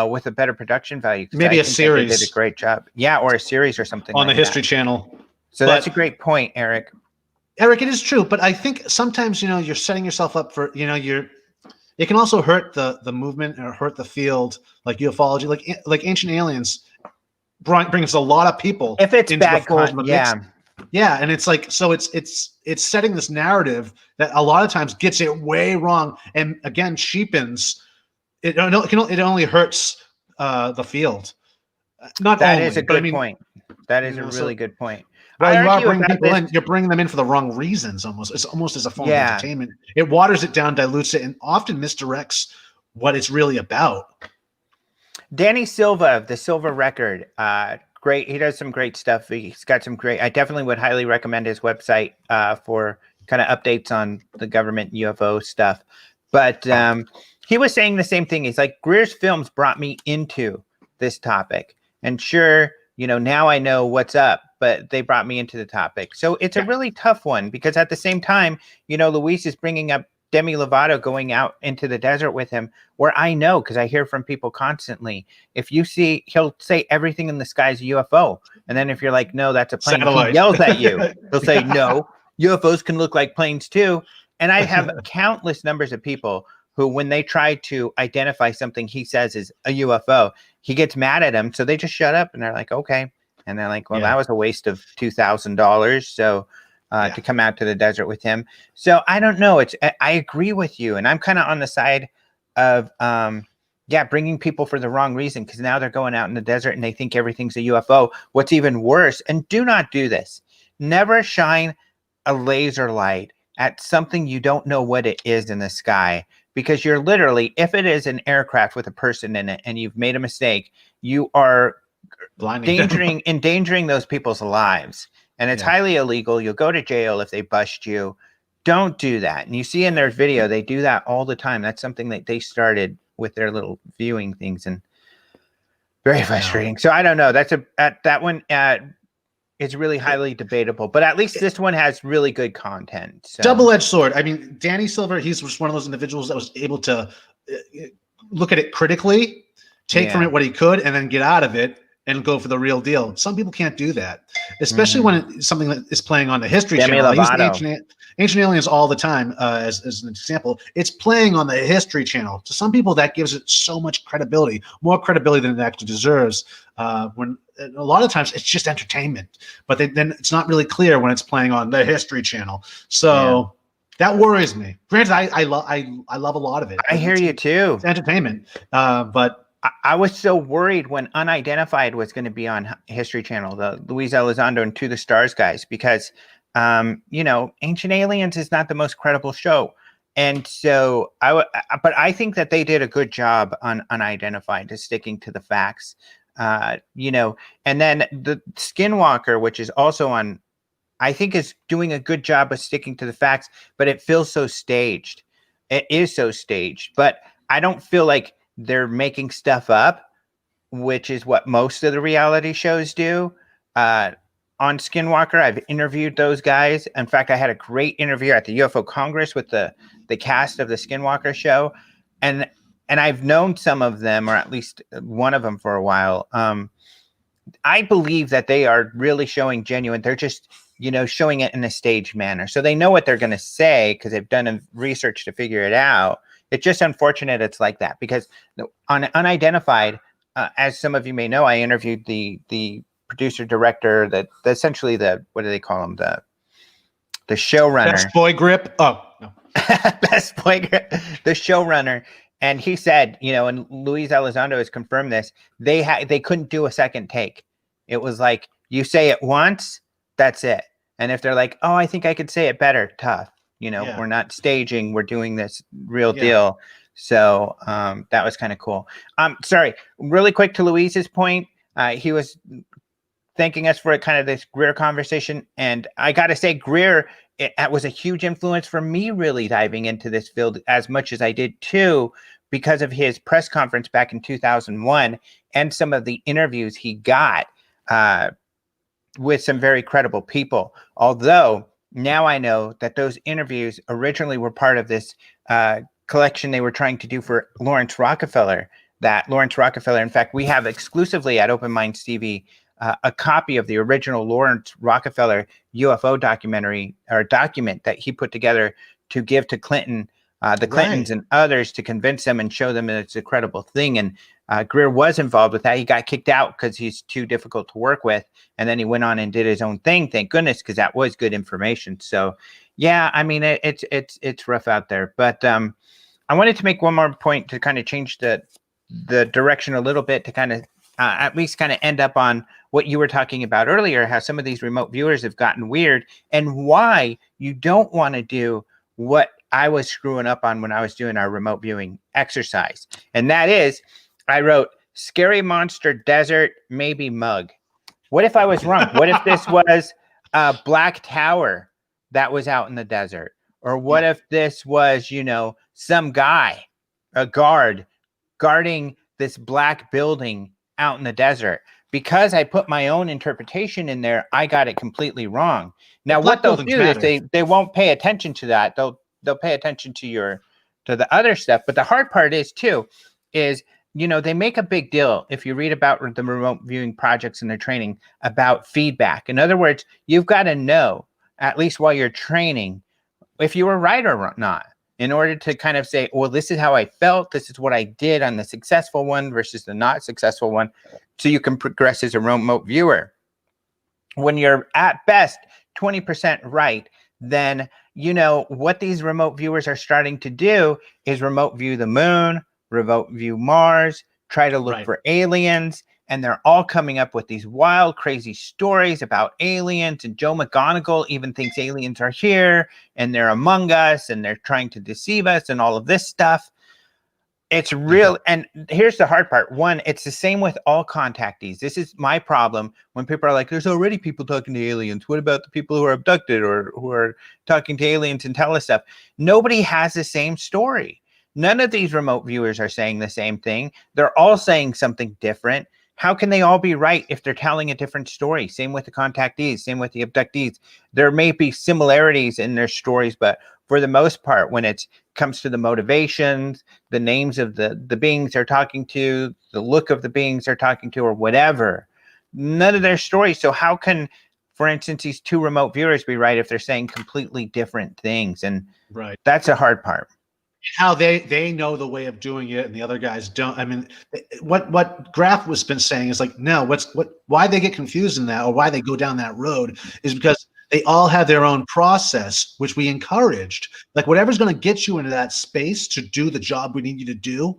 with a better production value. Maybe a series. They did a great job. Yeah, or a series or something on the History Channel. So that's a great point, Eric. Eric, it is true, but I think sometimes you're setting yourself up for it can also hurt the movement or hurt the field, like ufology, like Ancient Aliens brings a lot of people if it's into bad the fold of the mix. And it's it's setting this narrative that a lot of times gets it way wrong, and again cheapens it. It only hurts the field. That is a good point. That is a really good point. Well, you are bringing people in. You're bringing them in for the wrong reasons. It's almost as a form of entertainment. It waters it down, dilutes it, and often misdirects what it's really about. Danny Silva of the Silva Record, great. He does some great stuff. He's got some great. I definitely would highly recommend his website for kind of updates on the government UFO stuff. But he was saying the same thing. He's like, Greer's films brought me into this topic, and sure, now I know what's up, but they brought me into the topic. So it's a really tough one because at the same time, Luis is bringing up Demi Lovato going out into the desert with him, where I know, because I hear from people constantly, if you see, he'll say everything in the sky is a UFO. And then if you're like, no, that's a plane, he yells at you. He'll say, no, UFOs can look like planes too. And I have countless numbers of people who, when they try to identify something he says is a UFO, he gets mad at them. So they just shut up and they're like, okay. And they're like, well, that was a waste of $2,000. So to come out to the desert with him. So I don't know. I agree with you. And I'm kind of on the side of, bringing people for the wrong reason, because now they're going out in the desert and they think everything's a UFO. What's even worse, and do not do this, never shine a laser light at something you don't know what it is in the sky, because you're literally, if it is an aircraft with a person in it and you've made a mistake, you are endangering those people's lives. And it's highly illegal. You'll go to jail if they bust you. Don't do that. And you see in their video, they do that all the time. That's something that they started with their little viewing things, and very frustrating. So I don't know. That one is really highly debatable, but at least this one has really good content. So. Double-edged sword. I mean, Danny Silver, he's just one of those individuals that was able to look at it critically, take from it what he could, and then get out of it and go for the real deal. Some people can't do that, especially when it's something that is playing on the History Channel. I use Ancient Aliens all the time as an example. It's playing on the History Channel. To some people, that gives it so much credibility, more credibility than it actually deserves. When a lot of times it's just entertainment, but then it's not really clear when it's playing on the History Channel. So that worries me. Granted, I love a lot of it. I hear you too. It's entertainment, but. I was so worried when Unidentified was going to be on History Channel, the Luis Elizondo and To the Stars guys, because, Ancient Aliens is not the most credible show. And so but I think that they did a good job on Unidentified, just sticking to the facts, and then the Skinwalker, which is also on, I think is doing a good job of sticking to the facts, but it feels so staged. It is so staged, but I don't feel like they're making stuff up, which is what most of the reality shows do. On Skinwalker, I've interviewed those guys. In fact, I had a great interview at the UFO Congress with the cast of the Skinwalker show. And I've known some of them, or at least one of them, for a while. I believe that they are really showing genuine. They're just, showing it in a staged manner. So they know what they're going to say because they've done research to figure it out. It's just unfortunate it's like that, because on Unidentified, as some of you may know, I interviewed the producer director, that essentially what do they call him? The showrunner. Best boy grip. Oh, no. Best boy grip. The showrunner. And he said, and Luis Elizondo has confirmed this, they couldn't do a second take. It was like, you say it once, that's it. And if they're like, oh, I think I could say it better, tough. We're not staging, we're doing this real deal. So that was kind of cool. Sorry, really quick to Luis's point. He was thanking us for kind of this Greer conversation. And I got to say, Greer, it was a huge influence for me really diving into this field as much as I did too, because of his press conference back in 2001 and some of the interviews he got with some very credible people. Although, now I know that those interviews originally were part of this collection they were trying to do for Lawrence Rockefeller. In fact, we have exclusively at Open Minds TV a copy of the original Lawrence Rockefeller UFO documentary, or document that he put together to give to Clinton, the Clintons and others, to convince them and show them that it's a credible thing. And Greer was involved with that. He got kicked out because he's too difficult to work with. And then he went on and did his own thing. Thank goodness, because that was good information. So, yeah, I mean, it's rough out there. But I wanted to make one more point to kind of change the direction a little bit, to kind of at least kind of end up on what you were talking about earlier, how some of these remote viewers have gotten weird, and why you don't want to do what I was screwing up on when I was doing our remote viewing exercise. And that is, I wrote, scary monster desert, maybe mug. What if I was wrong? What if this was a black tower that was out in the desert? Or what if this was, some guy, a guarding this black building out in the desert? Because I put my own interpretation in there, I got it completely wrong. Now, what they'll do is they won't pay attention to that. They'll pay attention to the other stuff. But the hard part is they make a big deal, if you read about the remote viewing projects and their training, about feedback. In other words, you've got to know, at least while you're training, if you were right or not. in order to kind of say, well, this is how I felt. This is what I did on the successful one versus the not successful one. So you can progress as a remote viewer. When you're at best 20% right, then what these remote viewers are starting to do is remote view the moon, remote view Mars, try to look for aliens. And they're all coming up with these wild, crazy stories about aliens. And Joe McGonigal even thinks aliens are here and they're among us and they're trying to deceive us and all of this stuff. It's real. And here's the hard part. One, it's the same with all contactees. This is my problem when people are like, there's already people talking to aliens. What about the people who are abducted or who are talking to aliens and tell us stuff? Nobody has the same story. None of these remote viewers are saying the same thing. They're all saying something different. How can they all be right if they're telling a different story? Same with the contactees, same with the abductees. There may be similarities in their stories, but for the most part, when it comes to the motivations, the names of the beings they're talking to, the look of the beings they're talking to, or whatever, none of their stories. So how can, for instance, these two remote viewers be right if they're saying completely different things? And that's a hard part. How they know the way of doing it and the other guys don't. I mean, what Graf was been saying is like, no, why they get confused in that, or why they go down that road, is because they all have their own process, which we encouraged. Like, whatever's going to get you into that space to do the job we need you to do,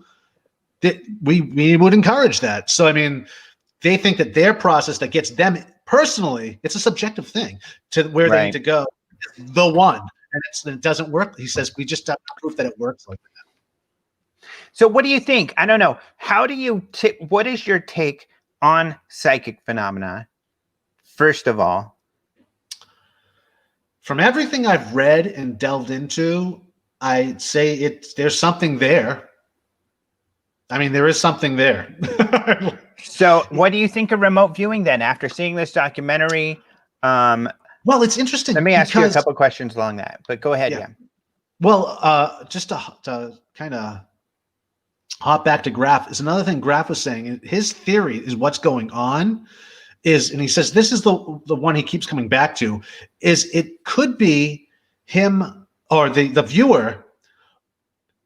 that we would encourage that. So I mean, they think that their process that gets them personally, it's a subjective thing to where they need to go, the one. And it doesn't work. He says, we just have proof that it works like that. So what do you think? I don't know. How do you what is your take on psychic phenomena, first of all? From everything I've read and delved into, I'd say there's something there. I mean, there is something there. So what do you think of remote viewing then after seeing this documentary? Well, it's interesting. Let me ask you a couple questions along that, but go ahead. Yeah. Well, just to kind of hop back to Graf, is another thing Graf was saying. His theory is what's going on is, and he says this is the one he keeps coming back to, is it could be him or the viewer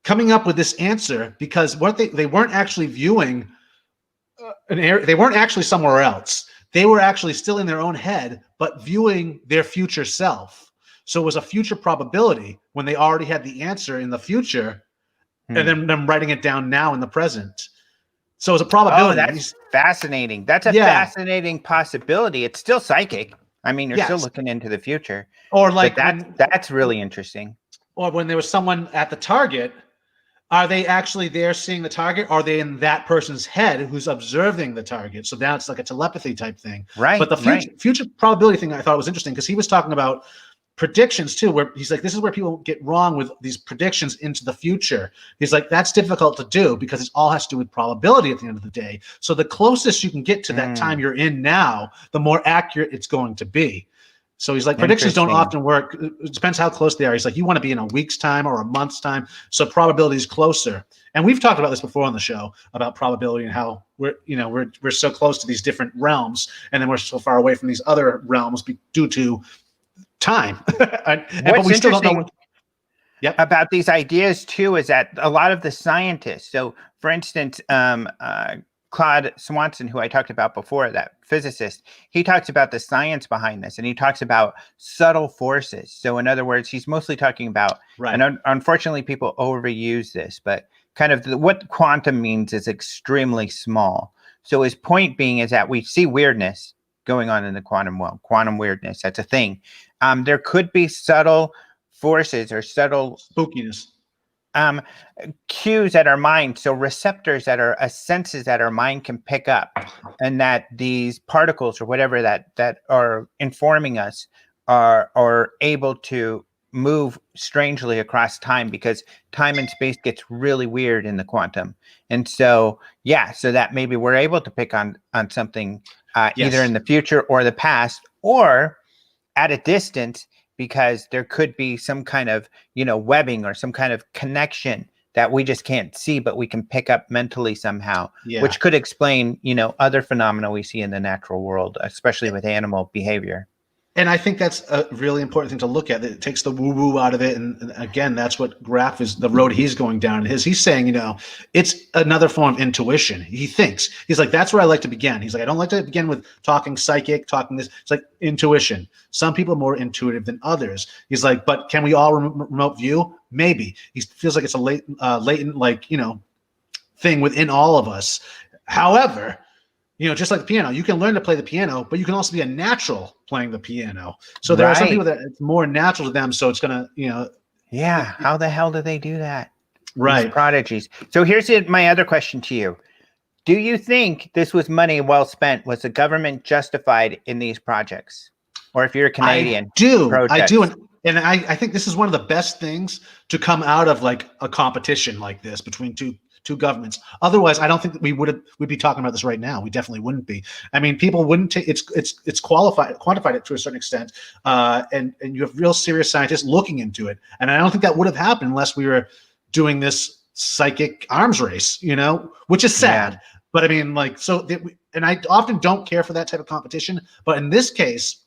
coming up with this answer because what they weren't actually viewing an area, they weren't actually somewhere else. They were actually still in their own head, but viewing their future self. So it was a future probability when they already had the answer in the future, and then them writing it down now in the present. So it was a probability. Oh, that's fascinating. That's a fascinating possibility. It's still psychic. I mean, you're still looking into the future. Or like that's really interesting. Or when there was someone at the target, are they actually there seeing the target? Or are they in that person's head who's observing the target? So that's like a telepathy type thing. Right. But the future probability thing I thought was interesting because he was talking about predictions too, where he's like, this is where people get wrong with these predictions into the future. He's like, that's difficult to do because it all has to do with probability at the end of the day. So the closest you can get to that time you're in now, the more accurate it's going to be. So he's like, predictions don't often work. It depends how close they are. He's like, you want to be in a week's time or a month's time. So probability is closer. And we've talked about this before on the show about probability and how we're so close to these different realms, and then we're so far away from these other realms due to time. But we still don't know. About these ideas too is that a lot of the scientists. So, for instance, Claude Swanson, who I talked about before, that physicist, he talks about the science behind this, and he talks about subtle forces. So in other words, he's mostly talking about, and unfortunately people overuse this, but kind of what quantum means is extremely small. So his point being is that we see weirdness going on in the quantum world, quantum weirdness, that's a thing. There could be subtle forces or subtle spookiness. Cues at our mind, so receptors that are senses that our mind can pick up, and that these particles or whatever that are informing us are able to move strangely across time, because time and space gets really weird in the quantum. And so so that maybe we're able to pick on something either in the future or the past or at a distance, because there could be some kind of, webbing or some kind of connection that we just can't see, but we can pick up mentally somehow, which could explain, other phenomena we see in the natural world, especially with animal behavior. And I think that's a really important thing to look at. It takes the woo-woo out of it. And again, that's what Graf is, the road he's going down. He's saying, it's another form of intuition. He thinks. He's like, that's where I like to begin. He's like, I don't like to begin with talking psychic, talking this. It's like intuition. Some people are more intuitive than others. He's like, but can we all remote view? Maybe. He feels like it's a latent, thing within all of us. However, just like the piano, you can learn to play the piano, but you can also be a natural playing the piano. So there are some people that it's more natural to them. So it's going to, Yeah. How the hell do they do that? Right. These prodigies. So here's my other question to you. Do you think this was money well spent? Was the government justified in these projects? Or if you're a Canadian? I do. And I think this is one of the best things to come out of like a competition like this between two governments. Otherwise, I don't think that we'd be talking about this right now. We definitely wouldn't be. I mean, people wouldn't take it's quantified it to a certain extent, and you have real serious scientists looking into it. And I don't think that would have happened unless we were doing this psychic arms race, which is sad. Yeah. But I mean, and I often don't care for that type of competition. But in this case,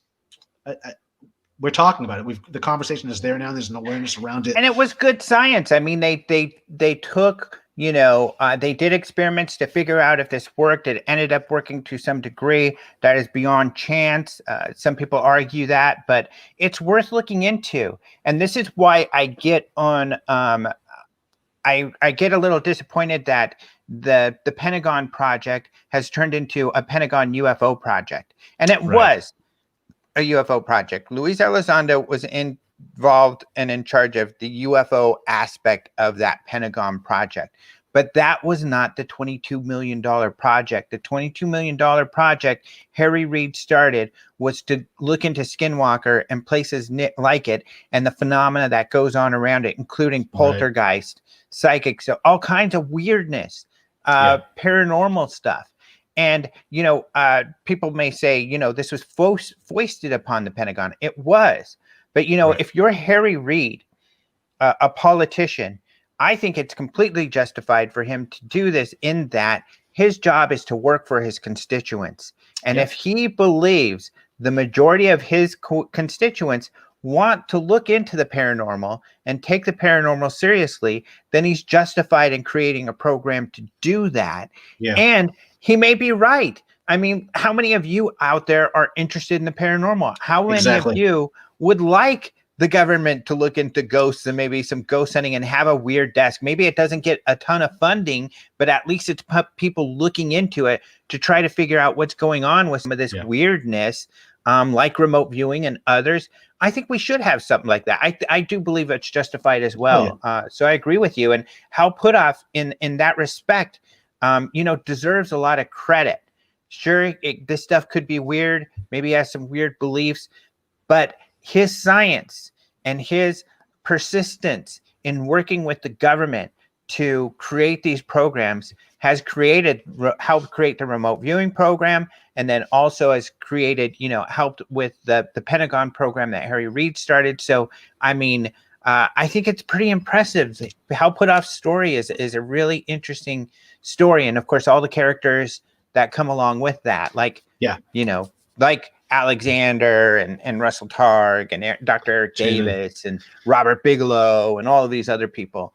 we're talking about it. The conversation is there now. There's an awareness around it, and it was good science. I mean, they took. They did experiments to figure out if this worked. It ended up working to some degree. That is beyond chance. Some people argue that, but it's worth looking into. And this is why I get on. I get a little disappointed that the Pentagon project has turned into a Pentagon UFO project, and it was a UFO project. Luis Elizondo was involved and in charge of the UFO aspect of that Pentagon project. But that was not the $22 million project. The $22 million project Harry Reid started was to look into Skinwalker and places like it and the phenomena that goes on around it, including poltergeist, psychic, so all kinds of weirdness, paranormal stuff. And, people may say, this was foisted upon the Pentagon. It was. But, if you're Harry Reid, a politician, I think it's completely justified for him to do this in that his job is to work for his constituents. And if he believes the majority of his constituents want to look into the paranormal and take the paranormal seriously, then he's justified in creating a program to do that. Yeah. And he may be right. I mean, how many of you out there are interested in the paranormal? How many of you would like the government to look into ghosts and maybe some ghost hunting and have a weird desk? Maybe it doesn't get a ton of funding, but at least it's people looking into it to try to figure out what's going on with some of this weirdness, like remote viewing and others. I think we should have something like that. I do believe it's justified as well. So I agree with you. And Hal Puthoff in that respect, deserves a lot of credit. Sure, this stuff could be weird. Maybe he has some weird beliefs, but his science and his persistence in working with the government to create these programs has helped create the remote viewing program, and then also has created, helped with the Pentagon program that Harry Reid started. So, I mean, I think it's pretty impressive. Hal Puthoff's story is a really interesting story. And of course, all the characters that come along with that, like Alexander and Russell Targ and Dr. Eric Davis and Robert Bigelow and all of these other people.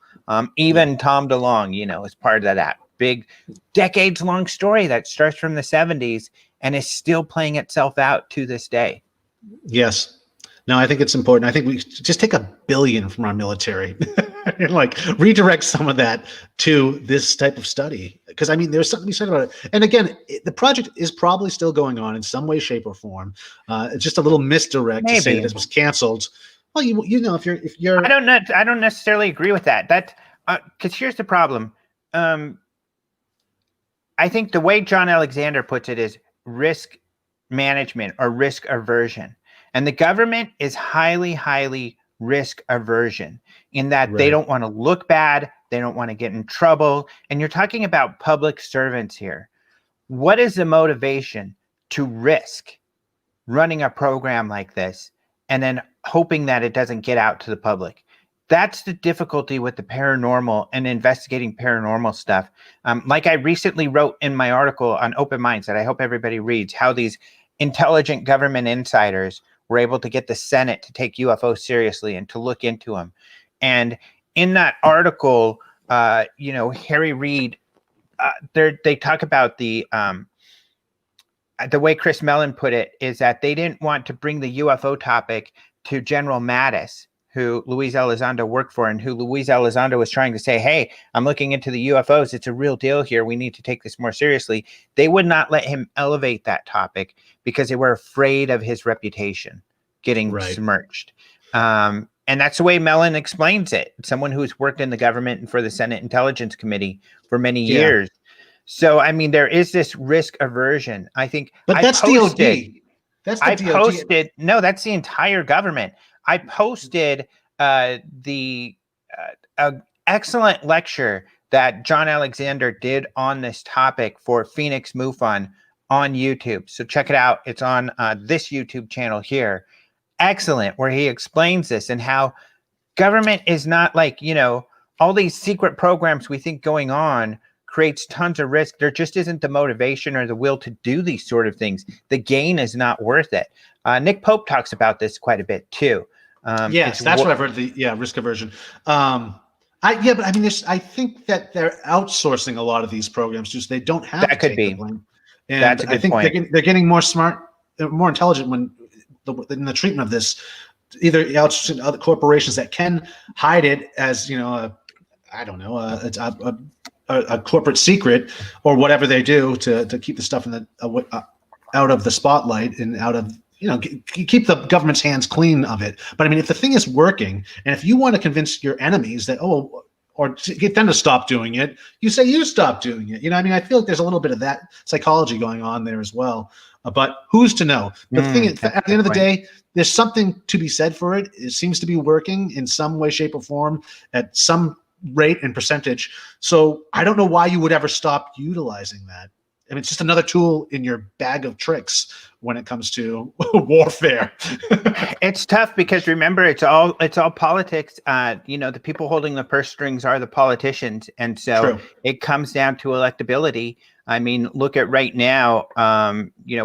Even Tom DeLonge, is part of that big decades-long story that starts from the 70s and is still playing itself out to this day. Yes. No, I think it's important. I think we just take $1 billion from our military and redirect some of that to this type of study. Because I mean, there's something to be said about it. And again, the project is probably still going on in some way, shape, or form. It's just a little misdirect to say that this was canceled. Well, if you're, I don't necessarily agree with that. Because here's the problem. I think the way John Alexander puts it is risk management or risk aversion. And the government is highly, highly risk aversion in that they don't want to look bad. They don't want to get in trouble. And you're talking about public servants here. What is the motivation to risk running a program like this and then hoping that it doesn't get out to the public? That's the difficulty with the paranormal and investigating paranormal stuff. Like I recently wrote in my article on Open Minds that I hope everybody reads, how these intelligent government insiders were able to get the Senate to take UFOs seriously and to look into them. And in that article, Harry Reid, they talk about the way Chris Mellon put it is that they didn't want to bring the UFO topic to General Mattis, who Luis Elizondo worked for, and who Luis Elizondo was trying to say, hey, I'm looking into the UFOs. It's a real deal here. We need to take this more seriously. They would not let him elevate that topic because they were afraid of his reputation getting smirched. And that's the way Mellon explains it. Someone who's worked in the government and for the Senate Intelligence Committee for many years. So, I mean, there is this risk aversion. I think, but that's DOD. That's the DOD. Posted. No, that's the entire government. I posted the excellent lecture that John Alexander did on this topic for Phoenix MUFON on YouTube. So check it out. It's on this YouTube channel here. Excellent, where he explains this and how government is not like, all these secret programs we think going on creates tons of risk. There just isn't the motivation or the will to do these sort of things. The gain is not worth it. Nick Pope talks about this quite a bit too. Yes, that's what I've heard. Risk aversion. I think that they're outsourcing a lot of these programs. Just they don't have that could be. And that's a good point. They're getting more smart, more intelligent in the treatment of this. Either outsourcing other corporations that can hide it as a corporate secret or whatever they do to keep the stuff in out of the spotlight and out of keep the government's hands clean of it. But I mean, if the thing is working, and if you want to convince your enemies that or to get them to stop doing it, you say you stop doing it. I feel like there's a little bit of that psychology going on there as well. But who's to know? The thing is, at the end of the day, there's something to be said for it. It seems to be working in some way, shape, or form at some rate and percentage. So I don't know why you would ever stop utilizing that. I mean, it's just another tool in your bag of tricks when it comes to warfare. It's tough because remember, it's all politics. The people holding the purse strings are the politicians, and so it comes down to electability. I mean, look at right now.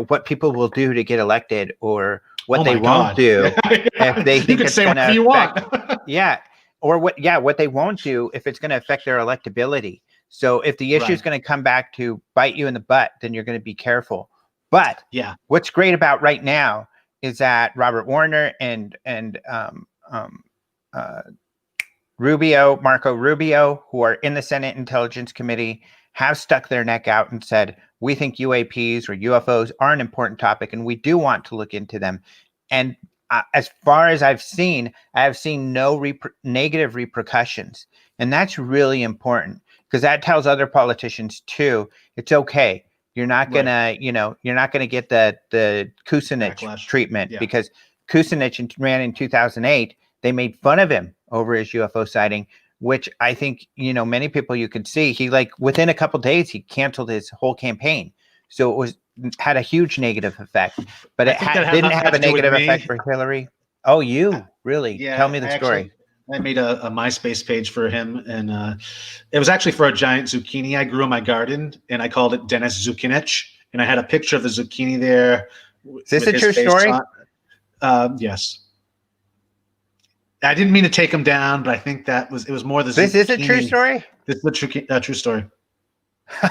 What people will do to get elected, or what they won't do if they think it's going to affect. Or what they won't do if it's going to affect their electability. So if the issue is going to come back to bite you in the butt, then you're going to be careful. But what's great about right now is that Robert Warner and Marco Rubio, who are in the Senate Intelligence Committee, have stuck their neck out and said, we think UAPs or UFOs are an important topic, and we do want to look into them. And as far as I've seen, I have seen no negative repercussions. And that's really important because that tells other politicians too, it's okay. You're not gonna, you're not gonna get the Kucinich treatment because Kucinich ran in 2008. They made fun of him over his UFO sighting, which I think, many people you could see, he within a couple of days, he canceled his whole campaign. So it had a huge negative effect, but it didn't have a negative effect for Hillary. Oh, you really? Yeah, tell me the story. I made a MySpace page for him, and it was actually for a giant zucchini I grew in my garden, and I called it Dennis Zuckinich, and I had a picture of the zucchini there. Is this a true story? Yes. I didn't mean to take him down, but I think it was more the This is a true story? This is a true story.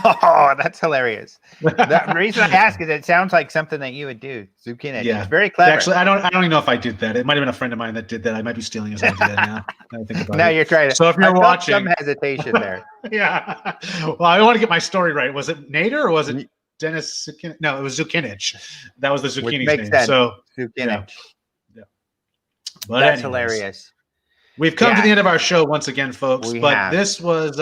Oh, that's hilarious. The reason I ask is it sounds like something that you would do. Zucchini. Yeah. It's very clever. Actually, I don't even know if I did that. It might have been a friend of mine that did that. I might be stealing his idea now. I think about now you're trying to. So if you're watching, some hesitation there. Yeah. Well, I want to get my story right. Was it Nader or was it Dennis Zuckinich? No, it was Zuckinich. That was the zucchini's name. Sense. So Zuckinich. Yeah. But that's hilarious. We've come to the end of our show once again, folks. This was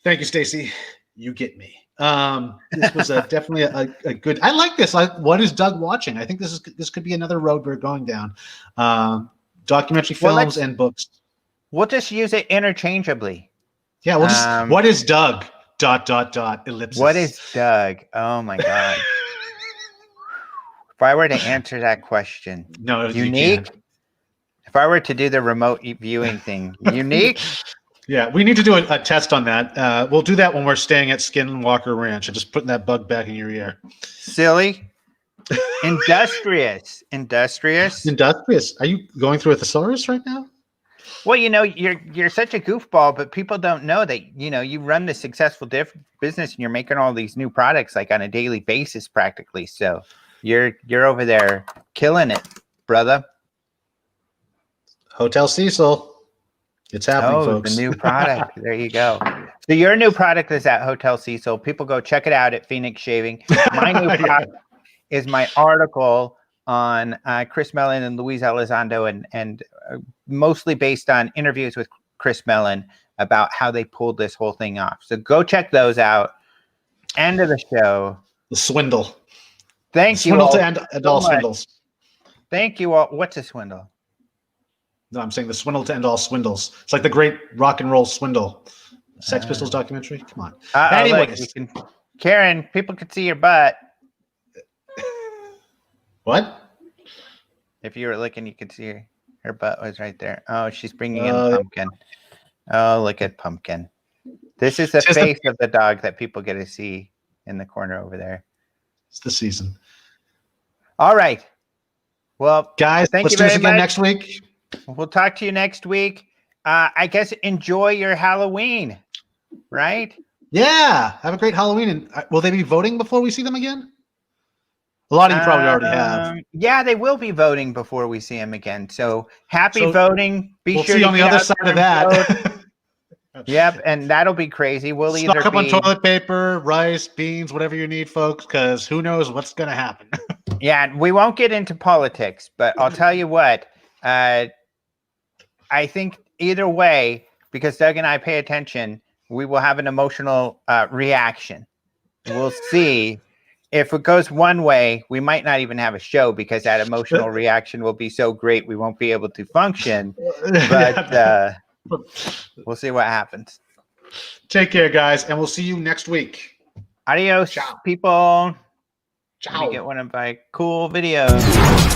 thank you, Stacy. You get me. This was definitely a good. I like this. What is Doug watching? I think this could be another road we're going down. Documentary films and books. We'll just use it interchangeably. Yeah, we'll just. What is Doug? ... Ellipsis. What is Doug? Oh my God. If I were to answer that question, no, unique. If I were to do the remote viewing thing, unique. Yeah, we need to do a test on that. We'll do that when we're staying at Skinwalker Ranch and just putting that bug back in your ear. Silly. Industrious. Industrious. Are you going through a thesaurus right now? Well, you're such a goofball, but people don't know that you run this successful business and you're making all these new products like on a daily basis, practically. So you're over there killing it, brother. Hotel Cecil. It's happening, folks. The new product. There you go. So your new product is at Hotel Cecil. People go check it out at Phoenix Shaving. My new product is my article on Chris Mellon and Luis Elizondo, and mostly based on interviews with Chris Mellon about how they pulled this whole thing off. So go check those out. End of the show. The swindle. Thank you all. Swindle to end all swindles. Thank you all. What's a swindle? No, I'm saying the swindle to end all swindles. It's like the great rock and roll swindle. Sex Pistols documentary. Come on. Anyways. Karen, people can see your butt. What? If you were looking, you could see her butt was right there. Oh, she's bringing in Pumpkin. Oh, look at Pumpkin. This is the face of the dog that people get to see in the corner over there. It's the season. All right. Well, guys, let's do this again next week. We'll talk to you next week. I guess enjoy your Halloween, right? Yeah. Have a great Halloween. And will they be voting before we see them again? A lot of you probably already have. Yeah, they will be voting before we see them again. So happy voting. We'll see on the other side of that. Yep, and that'll be crazy. We'll stock up on toilet paper, rice, beans, whatever you need, folks, because who knows what's going to happen. Yeah, we won't get into politics, but I'll tell you what. I think either way, because Doug and I pay attention, we will have an emotional reaction. We'll see. If it goes one way, we might not even have a show because that emotional reaction will be so great we won't be able to function. But we'll see what happens. Take care, guys, and we'll see you next week. Adios, Ciao. people. Ciao. Let me get one of my cool videos.